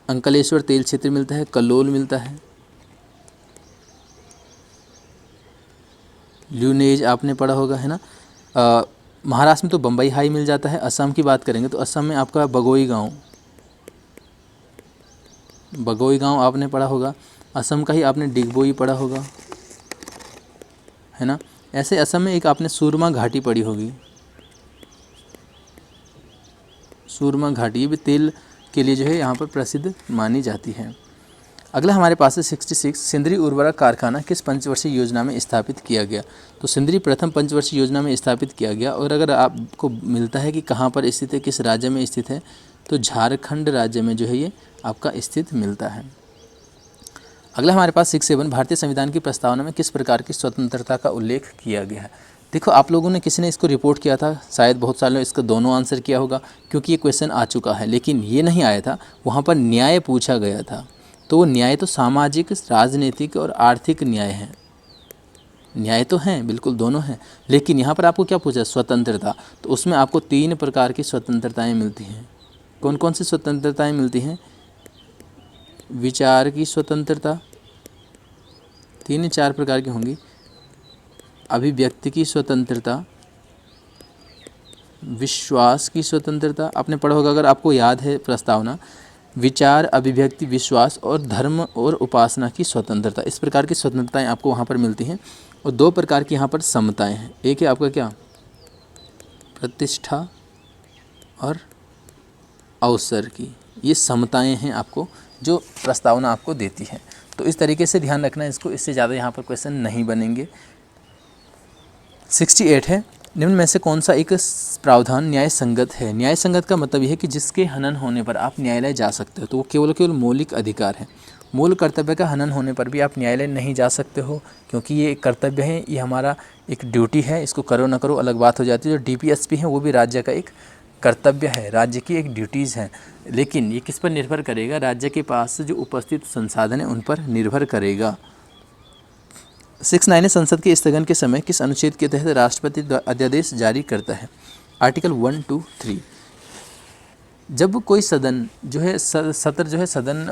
अंकलेश्वर तेल क्षेत्र मिलता है, कलोल मिलता है, ल्यूनेज आपने पढ़ा होगा, है ना। महाराष्ट्र में तो बम्बई हाई मिल जाता है। असम की बात करेंगे तो असम में आपका बगोई गांव आपने पढ़ा होगा। असम का ही आपने डिगबोई पढ़ा होगा, है ना। ऐसे असम में एक आपने सूरमा घाटी पढ़ी होगी। सूरमा घाटी ये भी तेल के लिए जो है यहाँ पर प्रसिद्ध मानी जाती है। अगला हमारे पास है 66, सिंदरी उर्वरक कारखाना किस पंचवर्षीय योजना में स्थापित किया गया। तो सिंदरी प्रथम पंचवर्षीय योजना में स्थापित किया गया। और अगर आपको मिलता है कि कहाँ पर स्थित है, किस राज्य में स्थित है, तो झारखंड राज्य में जो है ये आपका स्थित मिलता है। अगला हमारे पास 67, भारतीय संविधान की प्रस्तावना में किस प्रकार की स्वतंत्रता का उल्लेख किया गया है। देखो आप लोगों ने किसी ने इसको रिपोर्ट किया था, शायद बहुत सालों इसका दोनों आंसर किया होगा, क्योंकि ये क्वेश्चन आ चुका है। लेकिन ये नहीं आया था, वहाँ पर न्याय पूछा गया था। तो वो न्याय तो सामाजिक, राजनीतिक और आर्थिक न्याय है। न्याय तो हैं, बिल्कुल दोनों हैं, लेकिन यहाँ पर आपको क्या पूछा, स्वतंत्रता। तो उसमें आपको 3 प्रकार की स्वतंत्रताएं मिलती हैं। कौन कौन सी स्वतंत्रताएं मिलती हैं। विचार की स्वतंत्रता 3-4 प्रकार की होंगी। अभिव्यक्ति की स्वतंत्रता, विश्वास की स्वतंत्रता आपने पढ़ा होगा अगर आपको याद है प्रस्तावना, विचार, अभिव्यक्ति, विश्वास और धर्म और उपासना की स्वतंत्रता। इस प्रकार की स्वतंत्रताएं आपको वहाँ पर मिलती हैं। और 2 प्रकार की यहाँ पर समताएं हैं। एक है आपका क्या, प्रतिष्ठा और अवसर की। ये समताएं हैं आपको जो प्रस्तावना आपको देती है। तो इस तरीके से ध्यान रखना इसको, इससे ज़्यादा यहाँ पर क्वेश्चन नहीं बनेंगे। 68 है, निम्न में से कौन सा एक प्रावधान न्याय संगत है। न्याय संगत का मतलब यह है कि जिसके हनन होने पर आप न्यायालय जा सकते हो। तो वो केवल मौलिक अधिकार है। मूल कर्तव्य का हनन होने पर भी आप न्यायालय नहीं जा सकते हो, क्योंकि ये एक कर्तव्य है, ये हमारा एक ड्यूटी है। इसको करो ना करो अलग बात हो जाती है। जो DPSP है वो भी राज्य का एक कर्तव्य है, राज्य की एक ड्यूटीज़ हैं। लेकिन ये किस पर निर्भर करेगा, राज्य के पास जो उपस्थित संसाधन है उन पर निर्भर करेगा। 69 संसद के स्थगन के समय किस अनुच्छेद के तहत राष्ट्रपति अध्यादेश जारी करता है। आर्टिकल 1, 2, 3। जब कोई सदन जो है सत्र जो है सदन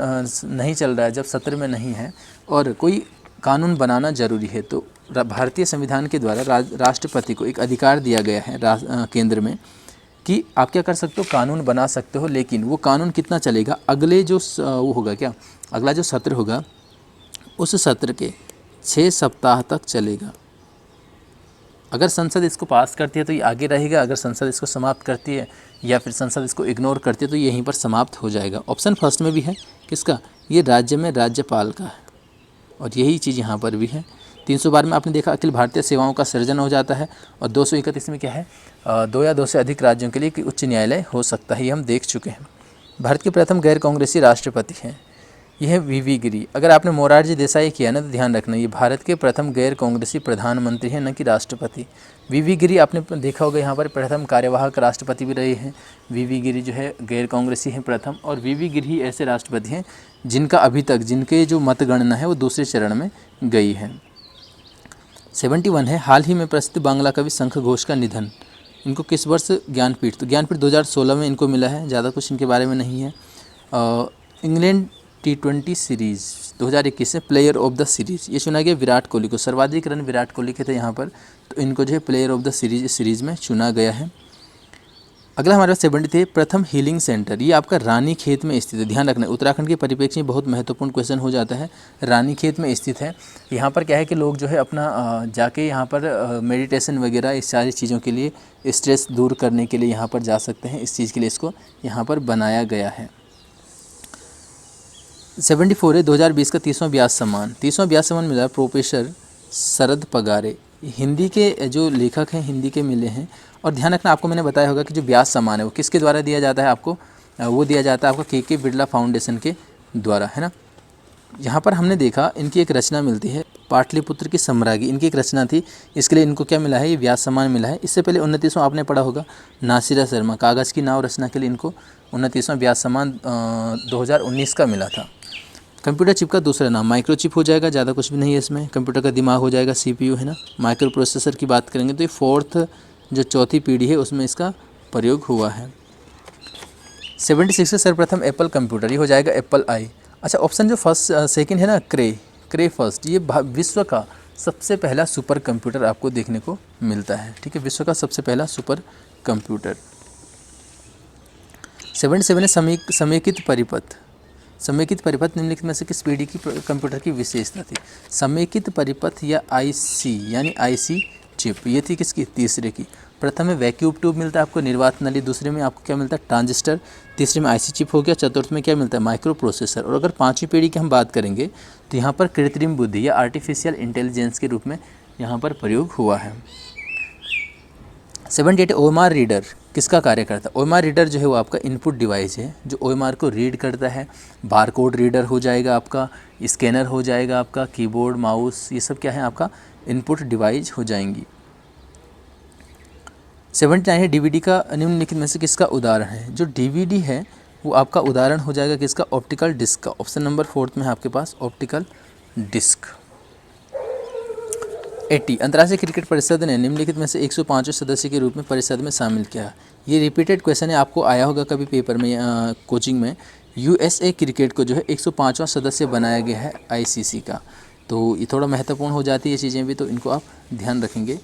नहीं चल रहा है, जब सत्र में नहीं है और कोई कानून बनाना जरूरी है, तो भारतीय संविधान के द्वारा राष्ट्रपति को एक अधिकार दिया गया है केंद्र में कि आप क्या कर सकते हो, कानून बना सकते हो। लेकिन वो कानून कितना चलेगा, अगले जो वो होगा क्या, अगला जो सत्र होगा उस सत्र के 6 सप्ताह तक चलेगा। अगर संसद इसको पास करती है तो ये आगे रहेगा, अगर संसद इसको समाप्त करती है या फिर संसद इसको इग्नोर करती है तो ये यहीं पर समाप्त हो जाएगा। ऑप्शन फर्स्ट में भी है किसका, ये राज्य में राज्यपाल का है, और यही चीज़ यहाँ पर भी है। 312 में आपने देखा अखिल भारतीय सेवाओं का सृजन हो जाता है। और 231 में क्या है, 2 या 2 से अधिक राज्यों के लिए कि उच्च न्यायालय हो सकता है, ये हम देख चुके हैं। भारत के प्रथम गैर कांग्रेसी राष्ट्रपति हैं, यह है VV गिरी। अगर आपने मोरारजी देसाई किया ना तो ध्यान रखना, ये भारत के प्रथम गैर कांग्रेसी प्रधानमंत्री हैं, न कि राष्ट्रपति। VV गिरी आपने देखा होगा यहाँ पर प्रथम कार्यवाहक राष्ट्रपति भी रहे हैं। VV गिरी जो है गैर कांग्रेसी हैं प्रथम, और VV गिरी ऐसे राष्ट्रपति हैं जिनका अभी तक जिनके जो मतगणना है वो दूसरे चरण में गई है। 71 है, हाल ही में प्रसिद्ध बांग्ला कवि शंख घोष का निधन। इनको किस वर्ष ज्ञानपीठ, तो ज्ञानपीठ 2016 में इनको मिला है, ज़्यादा कुछ इनके बारे में नहीं है। इंग्लैंड T20 सीरीज़ 2021 में प्लेयर ऑफ द सीरीज़ ये चुना गया विराट कोहली को। सर्वाधिक रन विराट कोहली के थे यहाँ पर, तो इनको जो है प्लेयर ऑफ द सीरीज़ में चुना गया है। अगला हमारे पास 73 प्रथम हीलिंग सेंटर, ये आपका रानीखेत में स्थित है। ध्यान रखना उत्तराखंड के परिप्रेक्ष्य में बहुत महत्वपूर्ण क्वेश्चन हो जाता है। रानीखेत में स्थित है। यहाँ पर क्या है कि लोग जो है अपना जाके यहाँ पर मेडिटेशन वगैरह इस सारी चीज़ों के लिए, स्ट्रेस दूर करने के लिए यहाँ पर जा सकते हैं। इस चीज़ के लिए इसको यहाँ पर बनाया गया है। 74 है 2020 का 30वां व्यास सम्मान। 30वां व्यास सम्मान मिला प्रोफेसर शरद पगारे। हिंदी के जो लेखक हैं, हिंदी के मिले हैं। और ध्यान रखना, आपको मैंने बताया होगा कि जो व्यास सम्मान है वो किसके द्वारा दिया जाता है आपको, वो दिया जाता है आपको के बिरला फाउंडेशन के द्वारा, है ना। यहाँ पर हमने देखा इनकी एक रचना मिलती है, पाटलिपुत्र की सम्राज्ञी, इनकी एक रचना थी, इसके लिए इनको क्या मिला है, ये व्यास सम्मान मिला है। इससे पहले 29वां आपने पढ़ा होगा नासिरा शर्मा, कागज़ की नाव रचना के लिए इनको 29वां व्यास सम्मान 2019 का मिला था। कंप्यूटर चिप का दूसरा नाम माइक्रोचिप हो जाएगा, ज़्यादा कुछ भी नहीं है इसमें। कंप्यूटर का दिमाग हो जाएगा CPU, है ना। माइक्रो प्रोसेसर की बात करेंगे तो ये फोर्थ जो चौथी पीढ़ी है उसमें इसका प्रयोग हुआ है। 76 से सर्वप्रथम एप्पल कंप्यूटर, ये हो जाएगा एप्पल आई। अच्छा, ऑप्शन जो फर्स्ट सेकंड है ना, क्रे फर्स्ट, ये विश्व का सबसे पहला सुपर कंप्यूटर आपको देखने को मिलता है। ठीक है, विश्व का सबसे पहला सुपर कंप्यूटर। 77 है समेकित परिपथ। समेकित परिपथ निम्नलिखित में से किस पीढ़ी की कंप्यूटर की विशेषता थी। समेकित परिपथ या IC यानी IC चिप, ये थी किसकी, तीसरे की। प्रथम में वैक्यूम ट्यूब मिलता है आपको, निर्वात नली। दूसरे में आपको क्या मिलता है, ट्रांजिस्टर। तीसरे में IC चिप हो गया। चतुर्थ में क्या मिलता है, माइक्रो प्रोसेसर। और अगर पांचवी पीढ़ी की हम बात करेंगे तो यहाँ पर कृत्रिम बुद्धि या आर्टिफिशियल इंटेलिजेंस के रूप में यहाँ पर प्रयोग हुआ है। 78 OMR रीडर किसका कार्य करता है। OMR रीडर जो है वो आपका इनपुट डिवाइस है जो OMR को रीड करता है। बारकोड रीडर हो जाएगा आपका, स्कैनर हो जाएगा आपका, कीबोर्ड, माउस, ये सब क्या है आपका इनपुट डिवाइस हो जाएंगी। 79 है DVD का निम्नलिखित में से किसका उदाहरण है। जो DVD है वो आपका उदाहरण हो जाएगा किसका, ऑप्टिकल डिस्क का। ऑप्शन नंबर 4 में है आपके पास ऑप्टिकल डिस्क। 80 अंतर्राष्ट्रीय क्रिकेट परिषद ने निम्नलिखित में से 105वें सदस्य के रूप में परिषद में शामिल किया। ये रिपीटेड क्वेश्चन है, आपको आया होगा कभी पेपर में, कोचिंग में। USA क्रिकेट को जो है 105वां सदस्य बनाया गया है ICC का। तो ये थोड़ा महत्वपूर्ण हो जाती है ये चीज़ें भी, तो इनको आप ध्यान रखेंगे।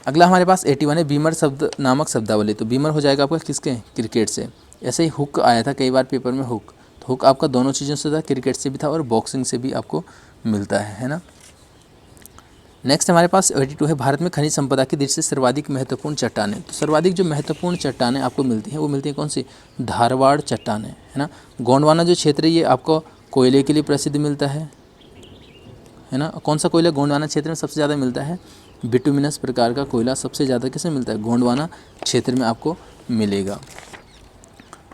अगला हमारे पास 81 है बीमर शब्द नामक शब्दावली। तो बीमर हो जाएगा आपका किसके, क्रिकेट से। ऐसे ही हुक आया था कई बार पेपर में, हुक। तो हुक आपका दोनों चीज़ों से था, क्रिकेट से भी था और बॉक्सिंग से भी आपको मिलता है ना। नेक्स्ट हमारे पास 82 है भारत में खनिज संपदा की दृष्टि से सर्वाधिक महत्वपूर्ण चट्टानें। तो सर्वाधिक जो महत्वपूर्ण चट्टानें आपको मिलती हैं वो मिलती हैं कौन सी, धारवाड़ चट्टानें, है ना। गोंडवाना जो क्षेत्र है ये आपको कोयले के लिए प्रसिद्ध मिलता है ना। कौन सा कोयला गोंडवाना क्षेत्र में सबसे ज़्यादा मिलता है, बिटुमिनस प्रकार का कोयला सबसे ज़्यादा किसमें मिलता है, गोंडवाना क्षेत्र में आपको मिलेगा।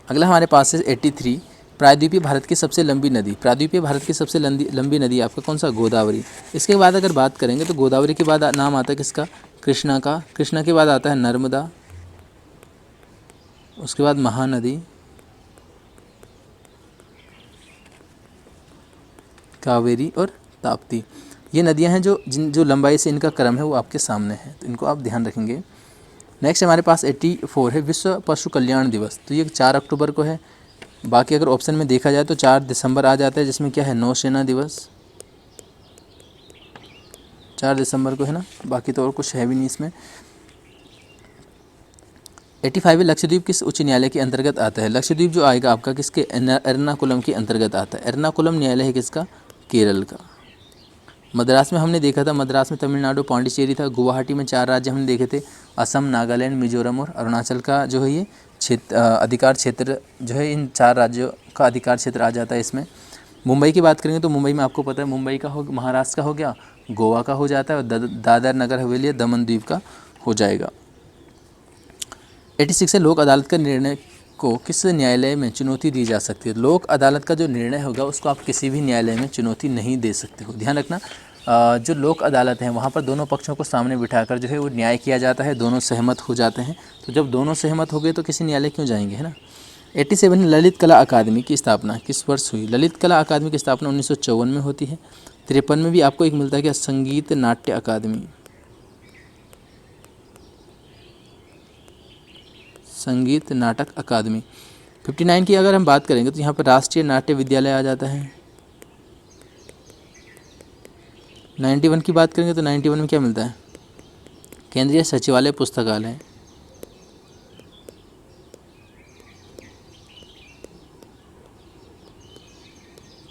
अगला हमारे पास है 83 प्रायद्वीपीय भारत की सबसे लंबी नदी। प्रायद्वीपीय भारत की सबसे लंबी नदी आपका कौन सा, गोदावरी। इसके बाद अगर बात करेंगे तो गोदावरी के बाद नाम आता है किसका, कृष्णा का। कृष्णा के बाद आता है नर्मदा, उसके बाद महानदी, कावेरी और ताप्ती। ये नदियां हैं जो लंबाई से इनका क्रम है वो आपके सामने है, तो इनको आप ध्यान रखेंगे। नेक्स्ट हमारे पास 84 है विश्व पशु कल्याण दिवस। तो ये 4 अक्टूबर को है। बाकी अगर ऑप्शन में देखा जाए तो 4 दिसंबर आ जाता है, जिसमें क्या है, नौसेना दिवस 4 दिसंबर को है ना। बाकी तो और कुछ है भी नहीं इसमें। 85 है लक्षद्वीप किस उच्च न्यायालय के अंतर्गत आता है। लक्षद्वीप जो आएगा आपका किसके, एर्नाकुलम के अंतर्गत आता है। एर्नाकुलम न्यायालय है किसका, केरल का। मद्रास में हमने देखा था, मद्रास में तमिलनाडु, पांडिचेरी था। गुवाहाटी में 4 राज्य हमने देखे थे, असम, नागालैंड, मिजोरम और अरुणाचल का जो है ये अधिकार क्षेत्र जो है, इन 4 राज्यों का अधिकार क्षेत्र आ जाता है इसमें। मुंबई की बात करेंगे तो मुंबई में आपको पता है मुंबई का हो, महाराष्ट्र का हो गया, गोवा का हो जाता है और दादर नगर हवेली दमन द्वीप का हो जाएगा। 86 है लोक अदालत का निर्णय को किस न्यायालय में चुनौती दी जा सकती है। लोक अदालत का जो निर्णय होगा उसको आप किसी भी न्यायालय में चुनौती नहीं दे सकते हो। ध्यान रखना, जो लोक अदालत है वहाँ पर दोनों पक्षों को सामने बिठाकर जो है वो न्याय किया जाता है, दोनों सहमत हो जाते हैं। तो जब दोनों सहमत हो गए तो किसी न्यायालय क्यों जाएंगे, है ना। 87 ललित कला अकादमी की स्थापना किस वर्ष हुई। ललित कला अकादमी की स्थापना 1954 में होती है। 53 में भी आपको एक मिलता है क्या, संगीत नाट्य अकादमी, संगीत नाटक अकादमी। 59 की अगर हम बात करेंगे तो यहाँ पर राष्ट्रीय नाट्य विद्यालय आ जाता है। 91 की बात करेंगे तो 91 में क्या मिलता है, केंद्रीय सचिवालय पुस्तकालय।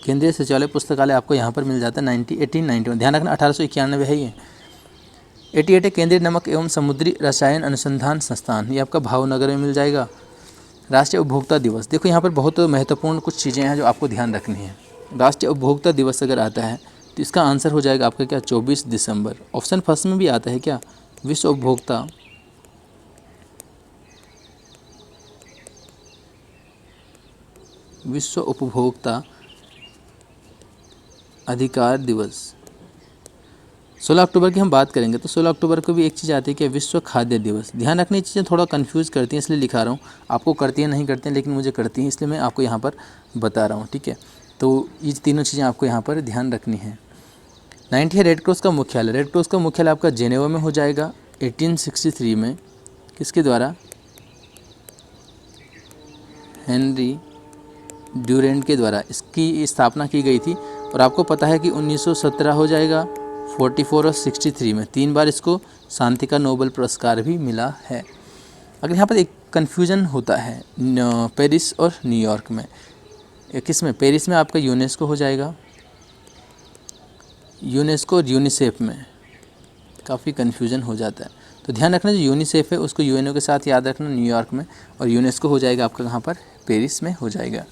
केंद्रीय सचिवालय पुस्तकालय आपको यहाँ पर मिल जाता है 1891। ध्यान रखना 1891 है ये। 88 है केंद्रीय नमक एवं समुद्री रसायन अनुसंधान संस्थान, ये आपका भावनगर में मिल जाएगा। राष्ट्रीय उपभोक्ता दिवस, देखो यहाँ पर बहुत महत्वपूर्ण कुछ चीज़ें हैं जो आपको ध्यान रखनी है। राष्ट्रीय उपभोक्ता दिवस अगर आता है तो इसका आंसर हो जाएगा आपका क्या, 24 दिसंबर। ऑप्शन फर्स्ट में भी आता है क्या, विश्व उपभोक्ता अधिकार दिवस। 16 अक्टूबर की हम बात करेंगे तो 16 अक्टूबर को भी एक चीज़ आती है कि विश्व खाद्य दिवस। ध्यान रखने की चीज़ें थोड़ा कंफ्यूज करती हैं, इसलिए लिखा रहा हूँ। आपको करती हैं नहीं करती हैं, लेकिन मुझे करती हैं, इसलिए मैं आपको यहाँ पर बता रहा हूँ, ठीक है। तो ये तीनों चीज़ें आपको यहाँ पर ध्यान रखनी है। 90 है रेड क्रॉस का मुख्यालय। रेड क्रॉस का मुख्यालय आपका जेनेवा में हो जाएगा 1863 में। किसके द्वारा, हेनरी ड्यूरेंट के द्वारा इसकी स्थापना की गई थी। और आपको पता है कि 1917 हो जाएगा, 44 और 63 में 3 बार इसको शांति का नोबेल पुरस्कार भी मिला है। अगर यहाँ पर एक कन्फ्यूजन होता है पेरिस और न्यूयॉर्क में, किस में, पेरिस में आपका यूनेस्को हो जाएगा, यूनेस्को और यूनिसेफ में काफ़ी कन्फ्यूजन हो जाता है। तो ध्यान रखना जो यूनिसेफ है उसको यूएनओ के साथ याद रखना न्यूयॉर्क में, और यूनेस्को हो जाएगा आपका कहाँ पर, पेरिस में हो जाएगा।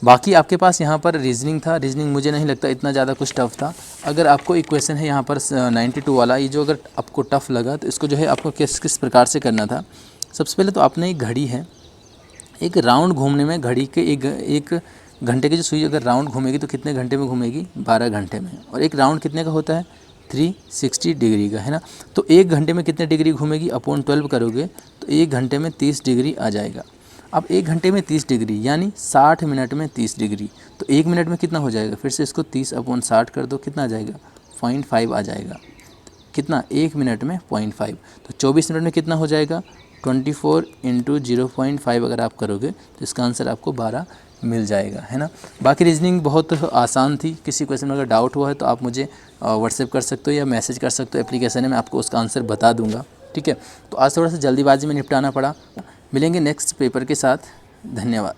बाकी आपके पास यहाँ पर रीजनिंग था। रीजनिंग मुझे नहीं लगता इतना ज़्यादा कुछ टफ था। अगर आपको एक क्वेश्चन है यहाँ पर 92 वाला, ये जो अगर आपको टफ लगा तो इसको जो है आपको किस प्रकार से करना था। सबसे पहले तो आपने एक घड़ी है, एक राउंड घूमने में घड़ी के एक घंटे की जो सुई अगर राउंड घूमेगी तो कितने घंटे में घूमेगी, 12 घंटे में। और एक राउंड कितने का होता है, 360 डिग्री का, है ना। तो एक घंटे में कितने डिग्री घूमेगी, अपॉन 12 करोगे तो एक घंटे में 30 डिग्री आ जाएगा। अब एक घंटे में 30 डिग्री यानी 60 मिनट में 30 डिग्री, तो एक मिनट में कितना हो जाएगा, फिर से इसको 30/60 कर दो, कितना आ जाएगा, 0.5 आ जाएगा। कितना, एक मिनट में 0.5, तो 24 मिनट में कितना हो जाएगा, 24 × 0.5 अगर आप करोगे तो इसका आंसर आपको 12 मिल जाएगा, है ना। बाकी रीजनिंग बहुत आसान थी। किसी क्वेश्चन में अगर डाउट हुआ है तो आप मुझे व्हाट्सएप कर सकते हो या मैसेज कर सकते हो एप्लीकेशन में, मैं आपको उसका आंसर बता दूंगा, ठीक है। तो आज थोड़ा सा जल्दीबाजी में निपटाना पड़ा। मिलेंगे नेक्स्ट पेपर के साथ, धन्यवाद।